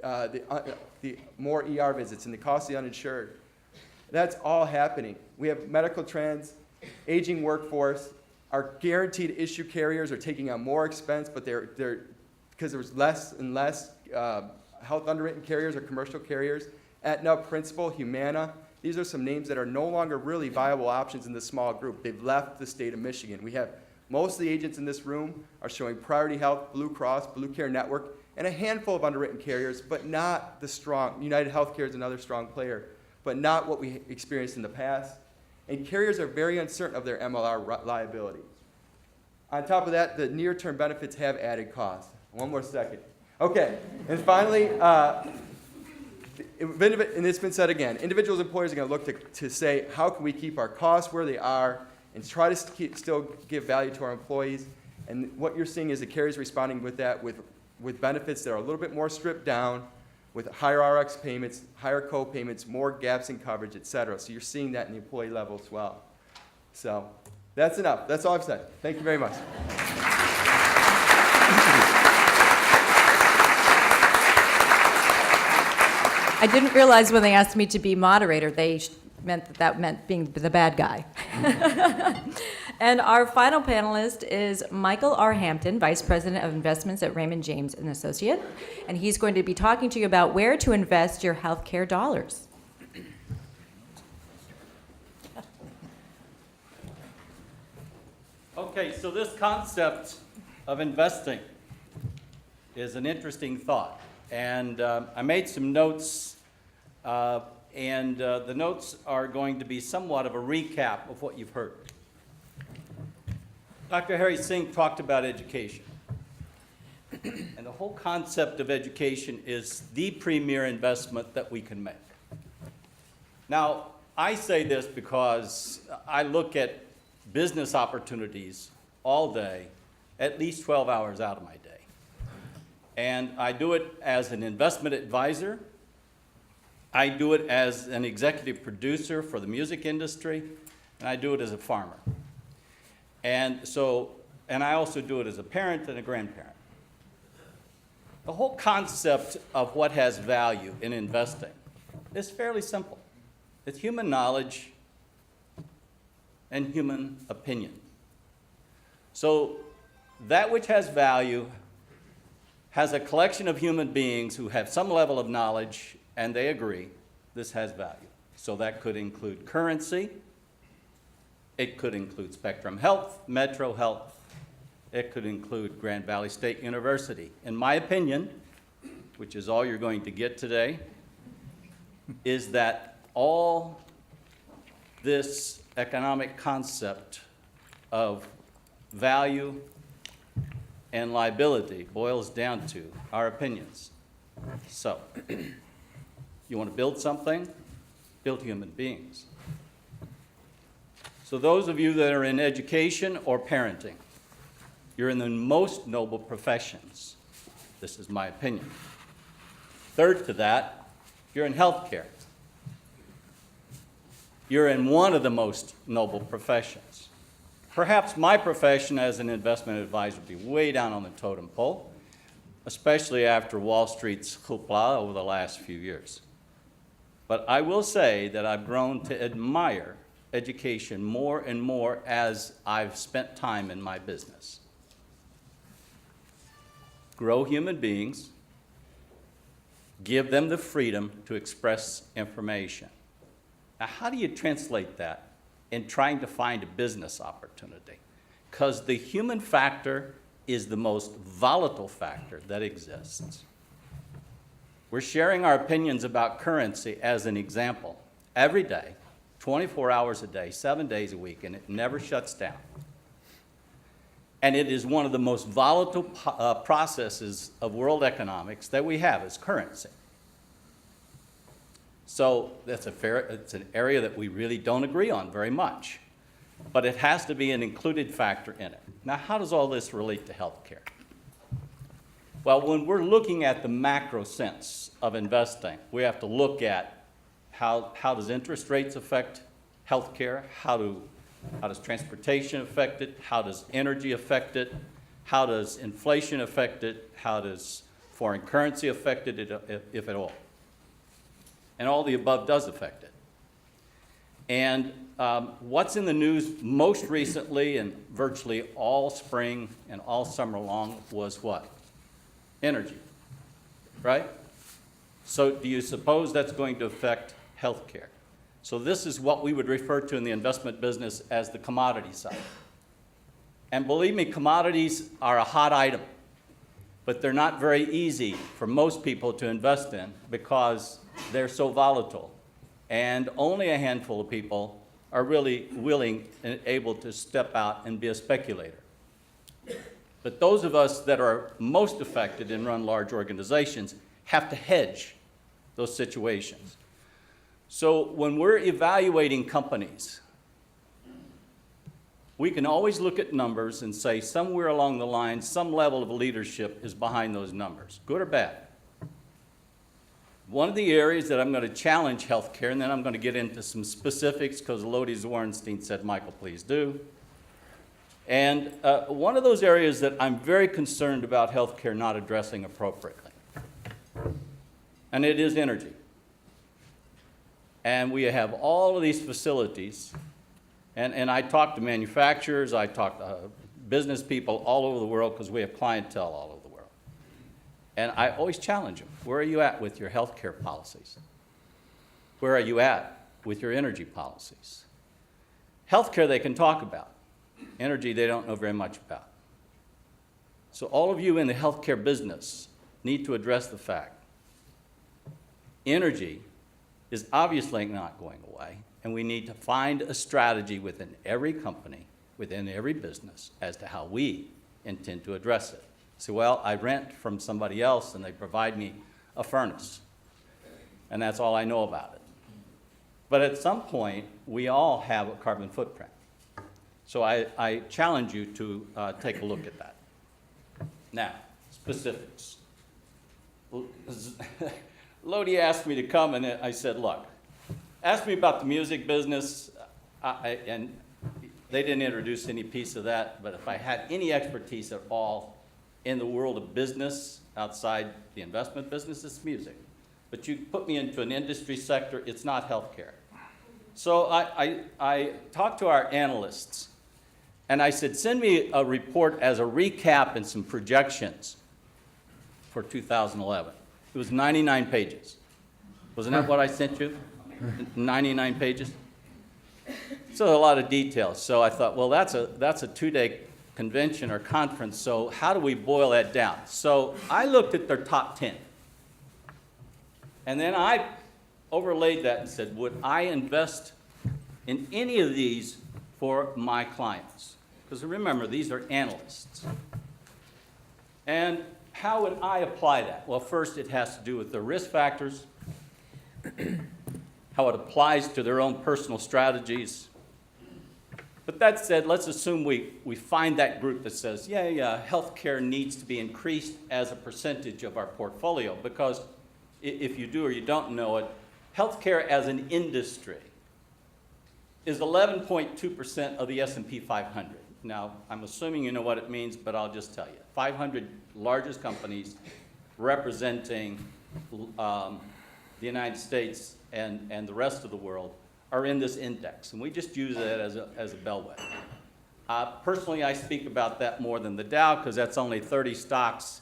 the more ER visits and the cost of the uninsured. That's all happening. We have medical trends, aging workforce. Our guaranteed issue carriers are taking on more expense, but they're because there's less and less health underwritten carriers or commercial carriers. Aetna, Principal, Humana. These are some names that are no longer really viable options in the small group. They've left the state of Michigan. We have most of the agents in this room are showing Priority Health, Blue Cross, Blue Care Network, and a handful of underwritten carriers, but not the strong. United Healthcare is another strong player, but not what we experienced in the past. And carriers are very uncertain of their MLR liability. On top of that, the near-term benefits have added costs. One more second. Okay, and finally, and it's been said again, individuals and employers are going to look to say, how can we keep our costs where they are and try to still give value to our employees? And what you're seeing is the carriers responding with that with benefits that are a little bit more stripped down, with higher RX payments, higher co-payments, more gaps in coverage, et cetera. So you're seeing that in the employee level as well. So that's enough. That's all I've said. Thank you very much. I didn't realize when they asked me to be moderator, that meant being the bad guy. And our final panelist is Michael R. Hampton, Vice President of Investments at Raymond James & Associate, and he's going to be talking to you about where to invest your healthcare dollars. Okay, so this concept of investing is an interesting thought. And I made some notes, and the notes are going to be somewhat of a recap of what you've heard. Dr. Harry Singh talked about education. And the whole concept of education is the premier investment that we can make. Now, I say this because I look at business opportunities all day, at least 12 hours out of my day. And I do it as an investment advisor. I do it as an executive producer for the music industry, and I do it as a farmer. And I also do it as a parent and a grandparent. The whole concept of what has value in investing is fairly simple. It's human knowledge and human opinion. So that which has value has a collection of human beings who have some level of knowledge, and they agree this has value. So that could include currency. It could include Spectrum Health, Metro Health. It could include Grand Valley State University. In my opinion, which is all you're going to get today, is that all this economic concept of value and liability boils down to our opinions. So, you want to build something? Build human beings. So those of you that are in education or parenting, you're in the most noble professions. This is my opinion. Third to that, you're in healthcare. You're in one of the most noble professions. Perhaps my profession as an investment advisor would be way down on the totem pole, especially after Wall Street's hoopla over the last few years. But I will say that I've grown to admire education more and more as I've spent time in my business. Grow human beings, give them the freedom to express information. Now, how do you translate that in trying to find a business opportunity? Because the human factor is the most volatile factor that exists. We're sharing our opinions about currency as an example every day, 24 hours a day, 7 days a week, and it never shuts down. And it is one of the most volatile processes of world economics that we have is currency. So it's an area that we really don't agree on very much, but it has to be an included factor in it. Now, how does all this relate to healthcare? Well, when we're looking at the macro sense of investing, we have to look at how does interest rates affect healthcare? How does transportation affect it? How does energy affect it? How does inflation affect it? How does foreign currency affect it, if at all? And all the above does affect it. And what's in the news most recently and virtually all spring and all summer long was what? Energy, right? So do you suppose that's going to affect healthcare? So this is what we would refer to in the investment business as the commodity side. And believe me, commodities are a hot item, but they're not very easy for most people to invest in because they're so volatile. And only a handful of people are really willing and able to step out and be a speculator. But those of us that are most affected and run large organizations have to hedge those situations. So when we're evaluating companies, we can always look at numbers and say somewhere along the line, some level of leadership is behind those numbers, good or bad. One of the areas that I'm going to challenge healthcare, and then I'm going to get into some specifics because Lodi Zworenstein said, Michael, please do. And one of those areas that I'm very concerned about healthcare not addressing appropriately, and it is energy. And we have all of these facilities, and I talk to manufacturers, I talk to business people all over the world because we have clientele all over the world. And I always challenge them, where are you at with your healthcare policies? Where are you at with your energy policies? Healthcare they can talk about. Energy they don't know very much about. So all of you in the healthcare business need to address the fact energy is obviously not going away, and we need to find a strategy within every company, within every business, as to how we intend to address it. So, well, I rent from somebody else and they provide me a furnace, and that's all I know about it. But at some point, we all have a carbon footprint. So I challenge you to take a look at that. Now, specifics. Lodi asked me to come, and I said, look, ask me about the music business, and they didn't introduce any piece of that, but if I had any expertise at all in the world of business, outside the investment business, it's music. But you put me into an industry sector, it's not healthcare. So I talked to our analysts, and I said, send me a report as a recap and some projections for 2011. It was 99 pages. Wasn't that what I sent you? 99 pages? So a lot of details. So I thought, well, that's a two-day convention or conference, so how do we boil that down? So I looked at their top 10. And then I overlaid that and said, would I invest in any of these for my clients? Because remember, these are analysts. And how would I apply that? Well, first it has to do with the risk factors, how it applies to their own personal strategies. But that said, let's assume we find that group that says, yeah, healthcare needs to be increased as a percentage of our portfolio, because if you do or you don't know it, healthcare as an industry is 11.2% of the S&P 500. Now, I'm assuming you know what it means, but I'll just tell you. 500 largest companies representing the United States and the rest of the world are in this index, and we just use that as a bellwether. Personally, I speak about that more than the Dow because that's only 30 stocks,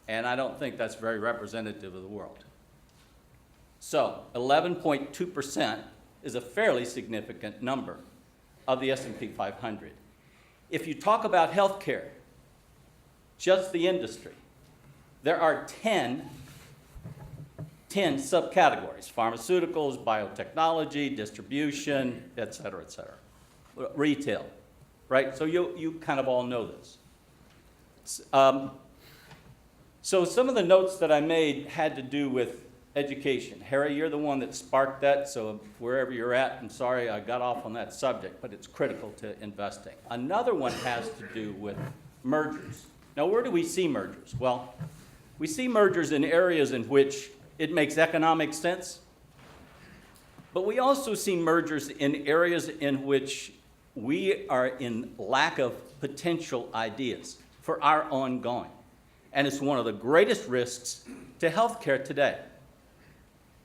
and I don't think that's very representative of the world. So 11.2% is a fairly significant number of the S&P 500. If you talk about healthcare, just the industry, there are 10 subcategories: pharmaceuticals, biotechnology, distribution, et cetera, retail, right? So you kind of all know this. So some of the notes that I made had to do with education. Harry, you're the one that sparked that, so wherever you're at, I'm sorry I got off on that subject, but it's critical to investing. Another one has to do with mergers. Now, where do we see mergers? Well, we see mergers in areas in which it makes economic sense, but we also see mergers in areas in which we are in lack of potential ideas for our ongoing. And it's one of the greatest risks to healthcare today,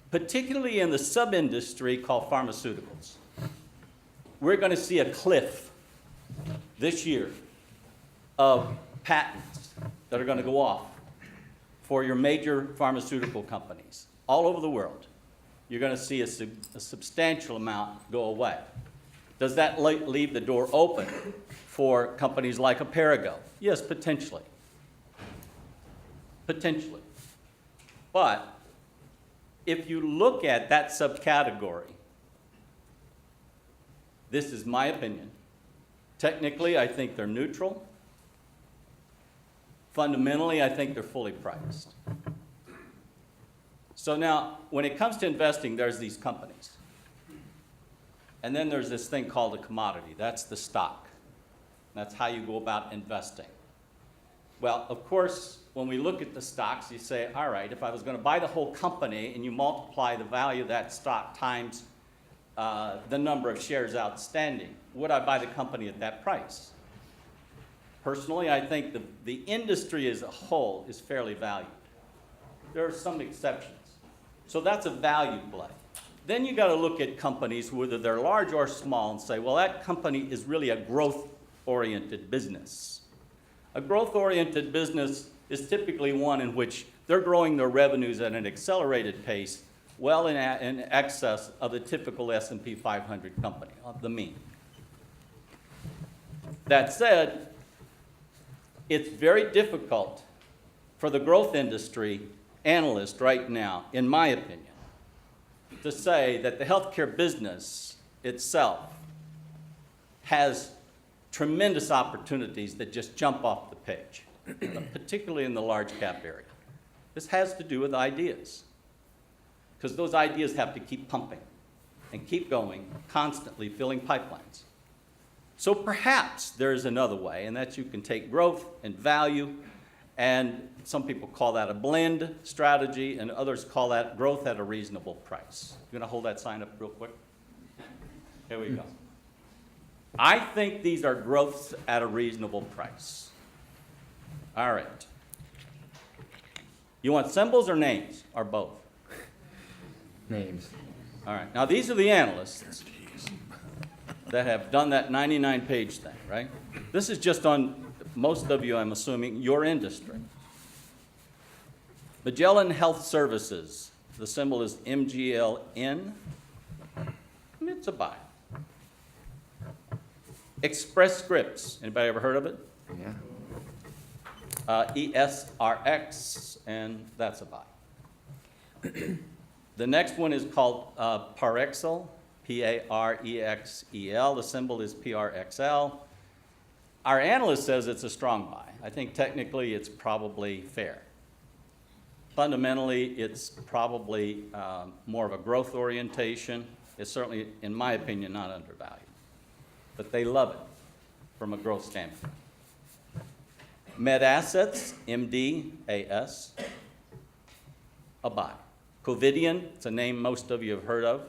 particularly in the sub-industry called pharmaceuticals. We're going to see a cliff this year of patents that are going to go off for your major pharmaceutical companies all over the world. You're going to see a substantial amount go away. Does that leave the door open for companies like Aperigo? Yes, potentially. Potentially. But if you look at that subcategory, this is my opinion. Technically, I think they're neutral. Fundamentally, I think they're fully priced. So now, when it comes to investing, there's these companies. And then there's this thing called a commodity. That's the stock. That's how you go about investing. Well, of course, when we look at the stocks, you say, all right, if I was going to buy the whole company and you multiply the value of that stock times the number of shares outstanding, would I buy the company at that price? Personally, I think the industry as a whole is fairly valued. There are some exceptions. So that's a value play. Then you got to look at companies, whether they're large or small, and say, well, that company is really a growth-oriented business. A growth-oriented business is typically one in which they're growing their revenues at an accelerated pace, well in excess of the typical S&P 500 company, of the mean. That said, it's very difficult for the growth industry analyst right now, in my opinion, to say that the healthcare business itself has tremendous opportunities that just jump off the page, particularly in the large cap area. This has to do with ideas, because those ideas have to keep pumping and keep going, constantly filling pipelines. So perhaps there's another way, and that's you can take growth and value, and some people call that a blend strategy, and others call that growth at a reasonable price. You want to hold that sign up real quick? Here we go. I think these are growths at a reasonable price. All right. You want symbols or names, or both? Names. All right. Now, these are the analysts that have done that 99-page thing, right? This is just on, most of you, I'm assuming, your industry. Magellan Health Services, the symbol is MGLN. It's a buy. Express Scripts, anybody ever heard of it? Yeah. ESRX, and that's a buy. The next one is called Parexel, P-A-R-E-X-E-L. The symbol is PRXL. Our analyst says it's a strong buy. I think technically it's probably fair. Fundamentally, it's probably more of a growth orientation. It's certainly, in my opinion, not undervalued. But they love it from a growth standpoint. MedAssets, MDAS, a buy. Covidian, it's a name most of you have heard of.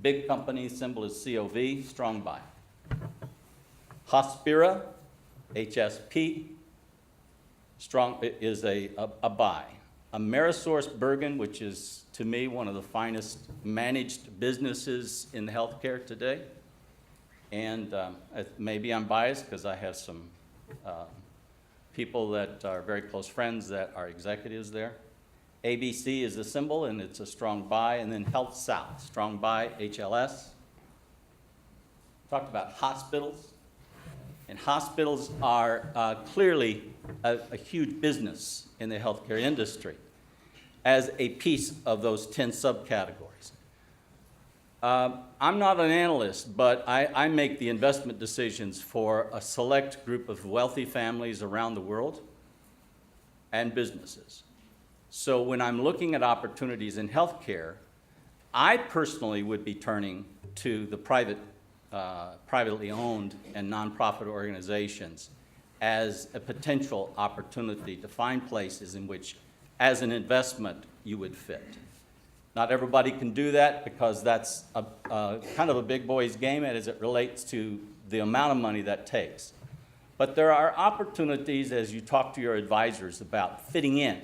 Big company, symbol is COV, strong buy. Hospira, HSP, strong is a buy. AmerisourceBergen, which is to me one of the finest managed businesses in healthcare today. And maybe I'm biased because I have some people that are very close friends that are executives there. ABC is the symbol, and it's a strong buy. And then Health South, strong buy, HLS. Talked about hospitals. And hospitals are clearly a huge business in the healthcare industry as a piece of those 10 subcategories. I'm not an analyst, but I make the investment decisions for a select group of wealthy families around the world and businesses. So when I'm looking at opportunities in healthcare, I personally would be turning to the privately owned and nonprofit organizations as a potential opportunity to find places in which, as an investment, you would fit. Not everybody can do that because that's kind of a big boy's game as it relates to the amount of money that takes. But there are opportunities as you talk to your advisors about fitting in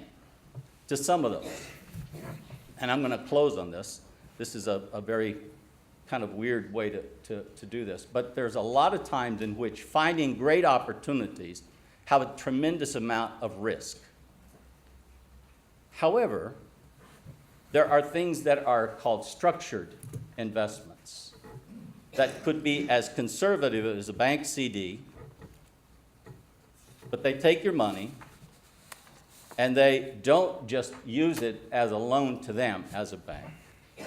to some of those. And I'm going to close on this. This is a very kind of weird way to do this. But there's a lot of times in which finding great opportunities have a tremendous amount of risk. However, there are things that are called structured investments that could be as conservative as a bank CD, but they take your money and they don't just use it as a loan to them as a bank.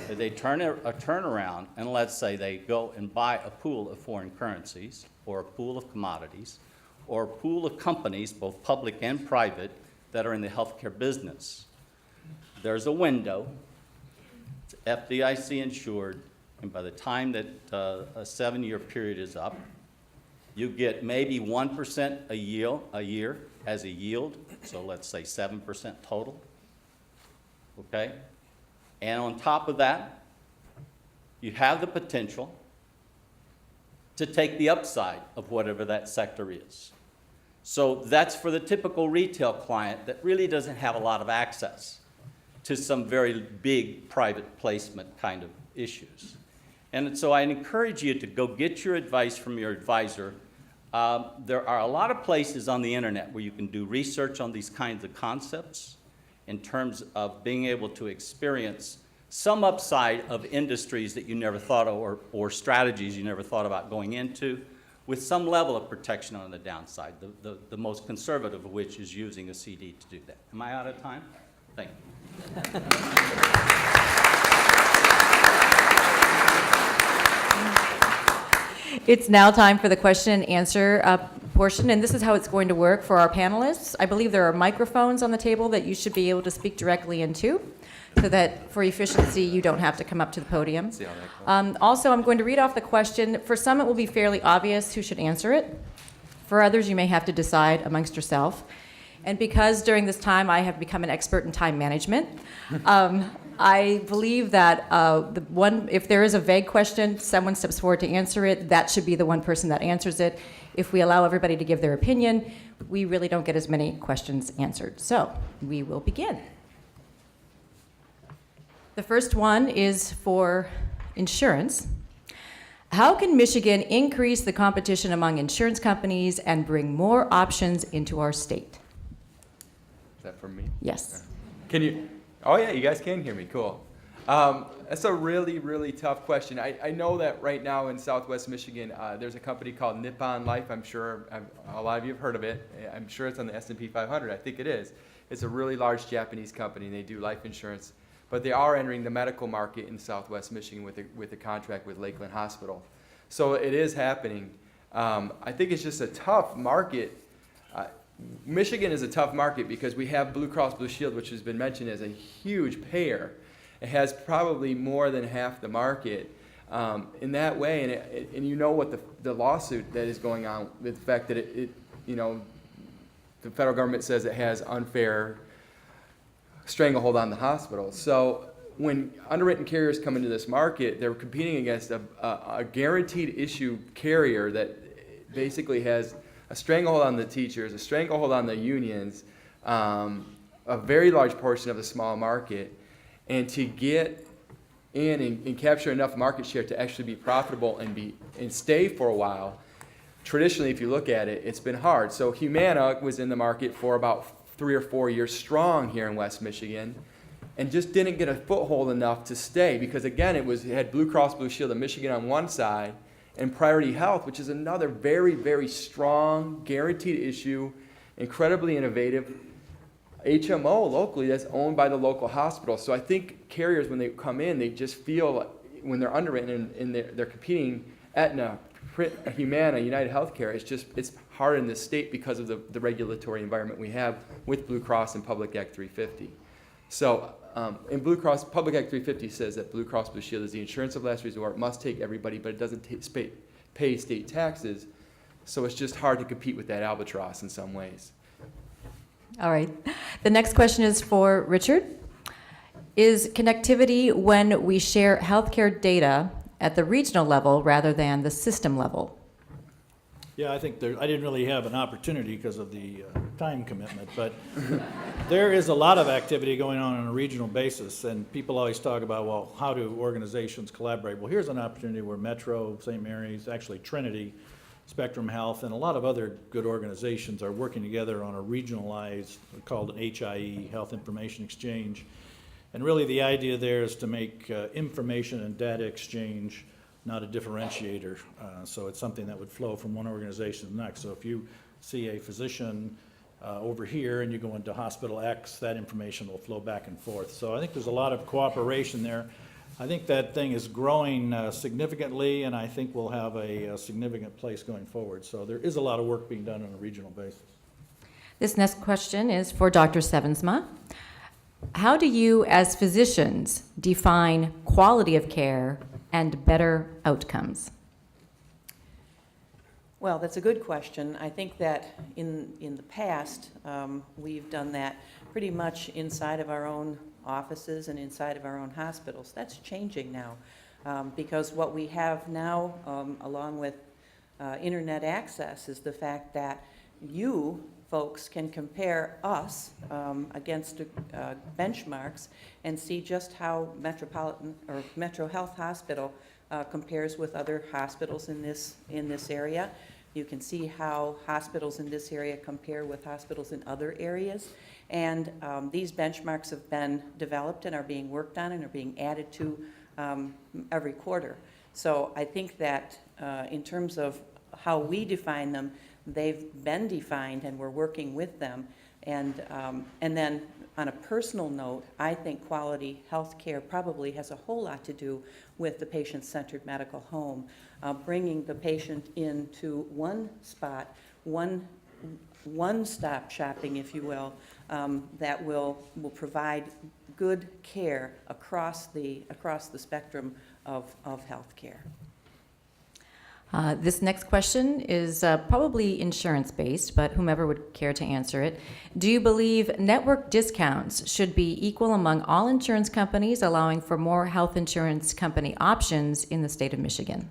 They turn around and let's say they go and buy a pool of foreign currencies or a pool of commodities or a pool of companies, both public and private, that are in the healthcare business. there's a window, it's FDIC insured, and by the time that a 7-year period is up, you get maybe 1% a year as a yield, so let's say 7% total, okay? And on top of that, you have the potential to take the upside of whatever that sector is. So that's for the typical retail client that really doesn't have a lot of access to some very big private placement kind of issues. And so I encourage you to go get your advice from your advisor. There are a lot of places on the internet where you can do research on these kinds of concepts in terms of being able to experience some upside of industries that you never thought of or strategies you never thought about going into with some level of protection on the downside, the most conservative of which is using a CD to do that. Am I out of time? Thank you. It's now time for the question and answer portion, and this is how it's going to work for our panelists. I believe there are microphones on the table that you should be able to speak directly into, so that for efficiency, you don't have to come up to the podium. Also, I'm going to read off the question. For some, it will be fairly obvious who should answer it. For others, you may have to decide amongst yourself. And because during this time I have become an expert in time management, I believe that if there is a vague question, someone steps forward to answer it, that should be the one person that answers it. If we allow everybody to give their opinion, we really don't get as many questions answered. So we will begin. The first one is for insurance. How can Michigan increase the competition among insurance companies and bring more options into our state? Is that for me? Yes. Can you? Oh yeah, you guys can hear me. Cool. That's a really, really tough question. I know that right now in Southwest Michigan, there's a company called Nippon Life. I'm sure a lot of you have heard of it. I'm sure it's on the S&P 500. I think it is. It's a really large Japanese company, and they do life insurance. But they are entering the medical market in Southwest Michigan with a contract with Lakeland Hospital. So it is happening. I think it's just a tough market. Michigan is a tough market because we have Blue Cross Blue Shield, which has been mentioned as a huge payer. It has probably more than half the market in that way, and you know what the lawsuit that is going on with the fact that the federal government says it has unfair stranglehold on the hospital. So when underwritten carriers come into this market, they're competing against a guaranteed issue carrier that basically has a stranglehold on the teachers, a stranglehold on the unions, a very large portion of the small market. And to get in and capture enough market share to actually be profitable and stay for a while, traditionally, if you look at it, it's been hard. So Humana was in the market for about 3 or 4 years strong here in West Michigan, and just didn't get a foothold enough to stay because, again, it had Blue Cross Blue Shield of Michigan on one side and Priority Health, which is another very, very strong, guaranteed issue, incredibly innovative HMO locally that's owned by the local hospital. So I think carriers, when they come in, they just feel when they're underwritten and they're competing, Aetna, Humana, United Healthcare, it's hard in this state because of the regulatory environment we have with Blue Cross and Public Act 350. So in Blue Cross, Public Act 350 says that Blue Cross Blue Shield is the insurance of last resort, must take everybody, but it doesn't pay state taxes. So it's just hard to compete with that albatross in some ways. All right. The next question is for Richard. Is connectivity when we share healthcare data at the regional level rather than the system level? Yeah, I think I didn't really have an opportunity because of the time commitment, but there is a lot of activity going on a regional basis, and people always talk about, well, how do organizations collaborate? Well, here's an opportunity where Metro, St. Mary's, actually Trinity, Spectrum Health, and a lot of other good organizations are working together on a regionalized, called an HIE, Health Information Exchange. And really the idea there is to make information and data exchange not a differentiator. So it's something that would flow from one organization to the next. So if you see a physician over here and you go into hospital X, that information will flow back and forth. So I think there's a lot of cooperation there. I think that thing is growing significantly, and I think we'll have a significant place going forward. So there is a lot of work being done on a regional basis. This next question is for Dr. Sevensma. How do you, as physicians, define quality of care and better outcomes? Well, that's a good question. I think that in the past, we've done that pretty much inside of our own offices and inside of our own hospitals. That's changing now, because what we have now, along with internet access, is the fact that you folks can compare us against benchmarks and see just how Metropolitan or Metro Health Hospital compares with other hospitals in this area. You can see how hospitals in this area compare with hospitals in other areas. And these benchmarks have been developed and are being worked on and are being added to every quarter. So I think that in terms of how we define them, they've been defined and we're working with them. And then on a personal note, I think quality health care probably has a whole lot to do with the patient-centered medical home, bringing the patient into one spot, one-stop shopping, if you will, that will provide good care across the spectrum of health care. This next question is probably insurance-based, but whomever would care to answer it. Do you believe network discounts should be equal among all insurance companies, allowing for more health insurance company options in the state of Michigan?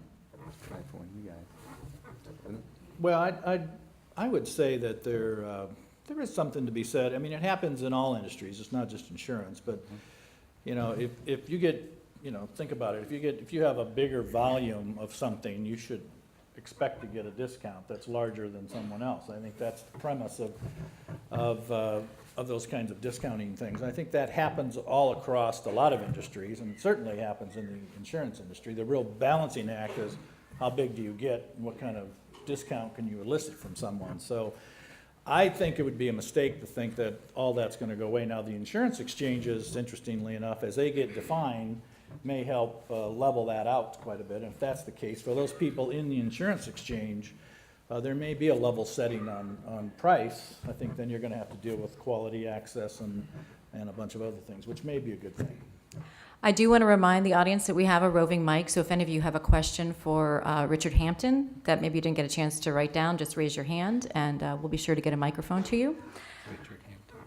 Well, I would say that there is something to be said. I mean, it happens in all industries. It's not just insurance, but you know, if you get, you know, think about it. If you have a bigger volume of something, you should expect to get a discount that's larger than someone else. I think that's the premise of those kinds of discounting things. I think that happens all across a lot of industries, and it certainly happens in the insurance industry. The real balancing act is how big do you get, and what kind of discount can you elicit from someone. So I think it would be a mistake to think that all that's going to go away. Now, the insurance exchanges, interestingly enough, as they get defined, may help level that out quite a bit. And if that's the case, for those people in the insurance exchange, there may be a level setting on price. I think then you're going to have to deal with quality access and a bunch of other things, which may be a good thing. I do want to remind the audience that we have a roving mic, so if any of you have a question for Richard Hampton that maybe you didn't get a chance to write down, just raise your hand, and we'll be sure to get a microphone to you. Richard Hampton.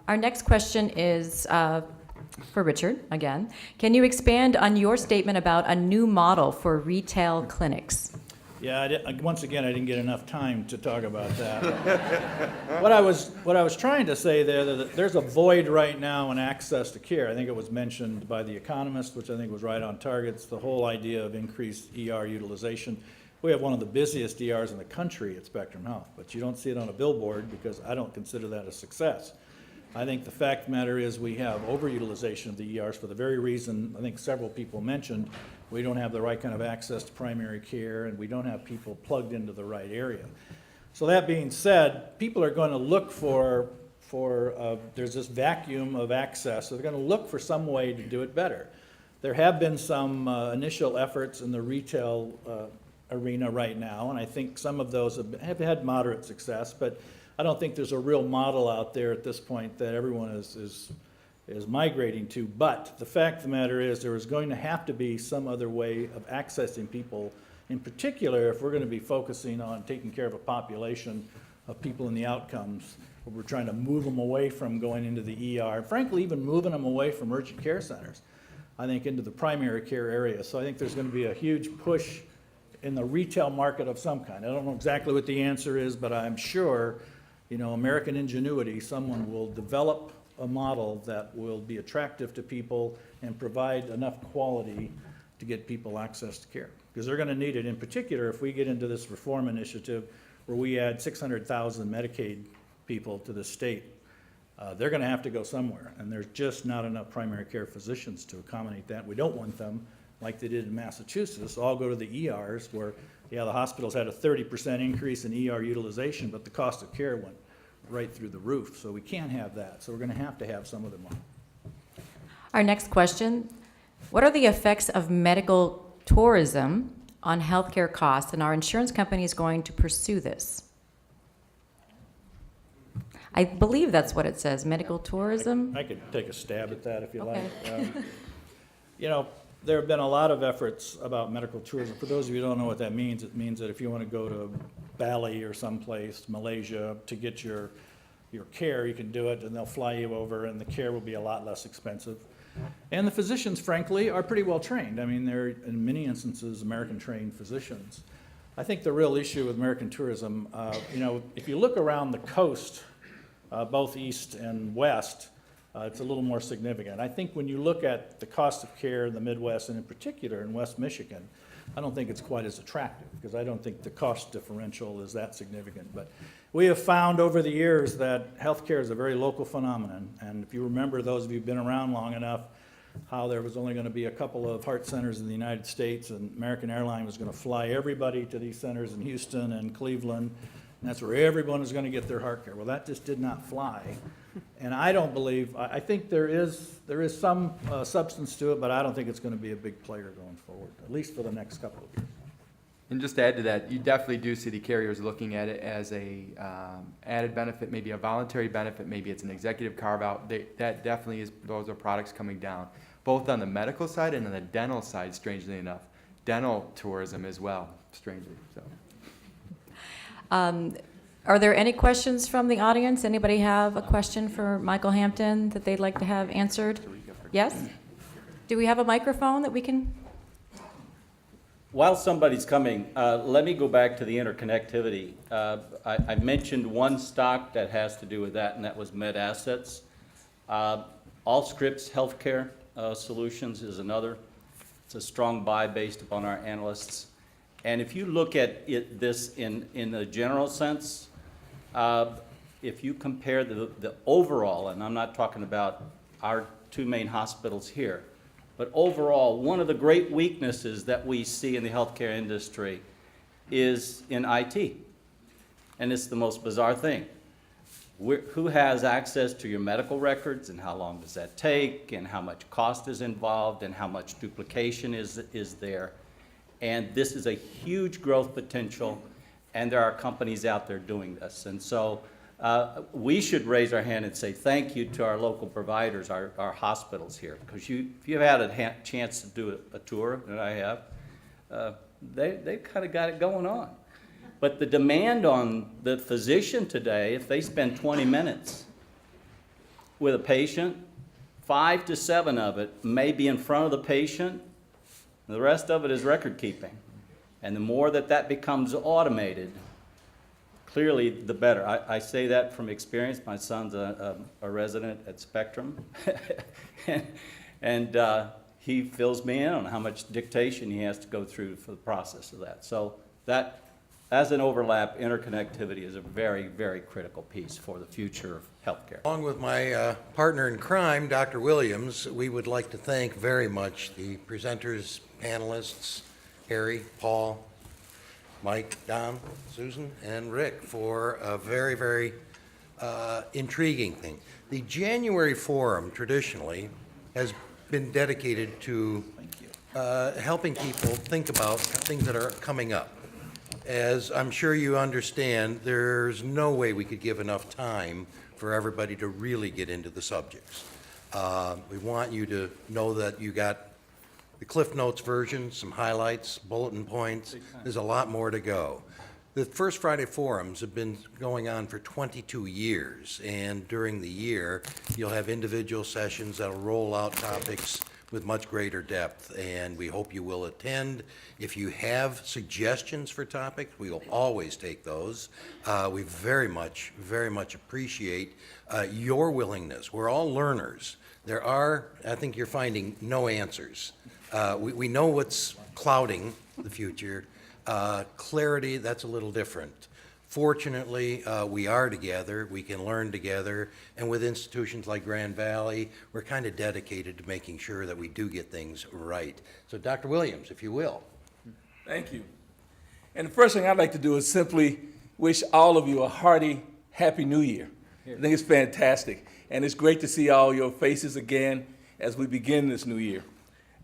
Our next question is for Richard, again. Can you expand on your statement about a new model for retail clinics? Yeah, once again, I didn't get enough time to talk about that. What I was trying to say there, that there's a void right now in access to care. I think it was mentioned by The Economist, which I think was right on target. It's the whole idea of increased ER utilization. We have one of the busiest ERs in the country at Spectrum Health, but you don't see it on a billboard because I don't consider that a success. I think the fact of the matter is we have overutilization of the ERs for the very reason I think several people mentioned. We don't have the right kind of access to primary care, and we don't have people plugged into the right area. So that being said, people are going to look for there's this vacuum of access, so they're going to look for some way to do it better. There have been some initial efforts in the retail arena right now, and I think some of those have had moderate success, but I don't think there's a real model out there at this point that everyone is migrating to. But the fact of the matter is there is going to have to be some other way of accessing people, in particular if we're going to be focusing on taking care of a population of people in the outcomes, where we're trying to move them away from going into the ER, frankly even moving them away from urgent care centers, I think into the primary care area. So I think there's going to be a huge push in the retail market of some kind. I don't know exactly what the answer is, but I'm sure, you know, American ingenuity, someone will develop a model that will be attractive to people and provide enough quality to get people access to care. Because they're going to need it, in particular, if we get into this reform initiative where we add 600,000 Medicaid people to the state. They're going to have to go somewhere, and there's just not enough primary care physicians to accommodate that. We don't want them, like they did in Massachusetts, all go to the ERs where, yeah, the hospitals had a 30% increase in ER utilization, but the cost of care went right through the roof. So we can't have that. So we're going to have some other model. Our next question, what are the effects of medical tourism on healthcare costs, and are insurance companies going to pursue this? I believe that's what it says, medical tourism. I could take a stab at that if you like. Okay. You know, there have been a lot of efforts about medical tourism. For those of you who don't know what that means, it means that if you want to go to Bali or someplace, Malaysia, to get your care, you can do it, and they'll fly you over, and the care will be a lot less expensive. And the physicians, frankly, are pretty well trained. I mean, they're, in many instances, American-trained physicians. I think the real issue with American tourism, you know, if you look around the coast, both east and west, it's a little more significant. I think when you look at the cost of care in the Midwest, and in particular in West Michigan, I don't think it's quite as attractive, because I don't think the cost differential is that significant. But we have found over the years that healthcare is a very local phenomenon. And if you remember, those of you who've been around long enough, how there was only going to be a couple of heart centers in the United States, and American Airlines was going to fly everybody to these centers in Houston and Cleveland, and that's where everyone is going to get their heart care. Well, that just did not fly. And I don't believe, I think there is some substance to it, but I don't think it's going to be a big player going forward, at least for the next couple of years. And just to add to that, you definitely do see the carriers looking at it as a added benefit, maybe a voluntary benefit, maybe it's an executive carve-out. That definitely is, those are products coming down, both on the medical side and on the dental side, strangely enough. Dental tourism as well, strangely, so. Are there any questions from the audience? Anybody have a question for Michael Hampton that they'd like to have answered? Yes? Do we have a microphone that we can? While somebody's coming, let me go back to the interconnectivity. I mentioned one stock that has to do with that, and that was Med Assets. Allscripts Healthcare Solutions is another. It's a strong buy based upon our analysts. And if you look at this in a general sense, if you compare the overall, and I'm not talking about our two main hospitals here, but overall, one of the great weaknesses that we see in the healthcare industry is in IT. And it's the most bizarre thing. Who has access to your medical records, and how long does that take, and how much cost is involved, and how much duplication is there? And this is a huge growth potential, and there are companies out there doing this. And so we should raise our hand and say thank you to our local providers, our hospitals here, because if you've had a chance to do a tour, and I have, they've kind of got it going on. But the demand on the physician today, if they spend 20 minutes with a patient, 5 to 7 of it may be in front of the patient. The rest of it is record keeping. And the more that becomes automated, clearly the better. I say that from experience. My son's a resident at Spectrum. and he fills me in on how much dictation he has to go through for the process of that. So that, as an overlap, interconnectivity is a very, very critical piece for the future of healthcare. Along with my partner in crime, Dr. Williams, we would like to thank very much the presenters, panelists, Harry, Paul, Mike, Don, Susan, and Rick for a very, very intriguing thing. The January Forum traditionally has been dedicated to helping people think about things that are coming up. As I'm sure you understand, there's no way we could give enough time for everybody to really get into the subjects. We want you to know that you got the Cliff Notes version, some highlights, bulletin points. There's a lot more to go. The First Friday Forums have been going on for 22 years, and during the year, you'll have individual sessions that'll roll out topics with much greater depth, and we hope you will attend. If you have suggestions for topics, we will always take those. We very much appreciate your willingness. We're all learners. There are, I think you're finding, no answers. We know what's clouding the future. Clarity, that's a little different. Fortunately, we are together, we can learn together, and with institutions like Grand Valley, we're kind of dedicated to making sure that we do get things right. So Dr. Williams, if you will. Thank you. And the first thing I'd like to do is simply wish all of you a hearty, happy New Year. I think it's fantastic, and it's great to see all your faces again as we begin this new year.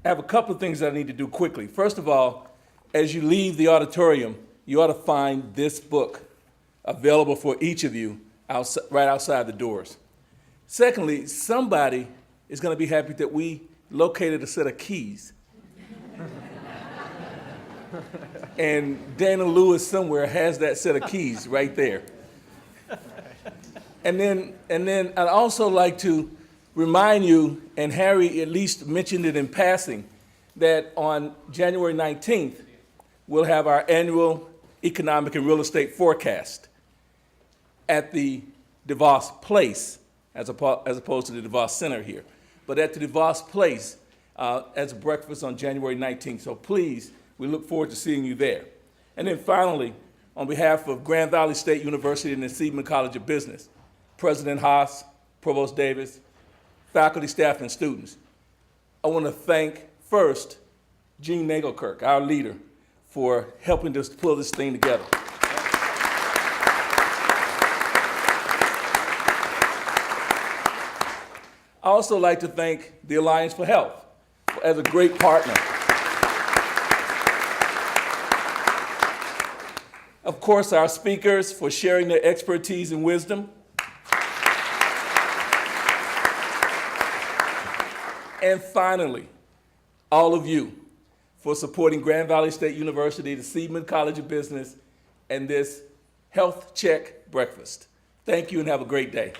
I have a couple of things that I need to do quickly. First of all, as you leave the auditorium, you ought to find this book available for each of you right outside the doors. Secondly, somebody is going to be happy that we located a set of keys. And Daniel Lewis somewhere has that set of keys right there. And then I'd also like to remind you, and Harry at least mentioned it in passing, that on January 19th, we'll have our annual economic and real estate forecast at the DeVos Place, as opposed to the DeVos Center here, but at the DeVos Place as a breakfast on January 19th. So please, we look forward to seeing you there. And then finally, on behalf of Grand Valley State University and the Seidman College of Business, President Haas, Provost Davis, faculty, staff, and students, I want to thank first Gene Nagelkirk, our leader, for helping us pull this thing together. I also like to thank the Alliance for Health as a great partner. Of course, our speakers for sharing their expertise and wisdom. And finally, all of you for supporting Grand Valley State University, the Seidman College of Business, and this Health Check Breakfast. Thank you and have a great day.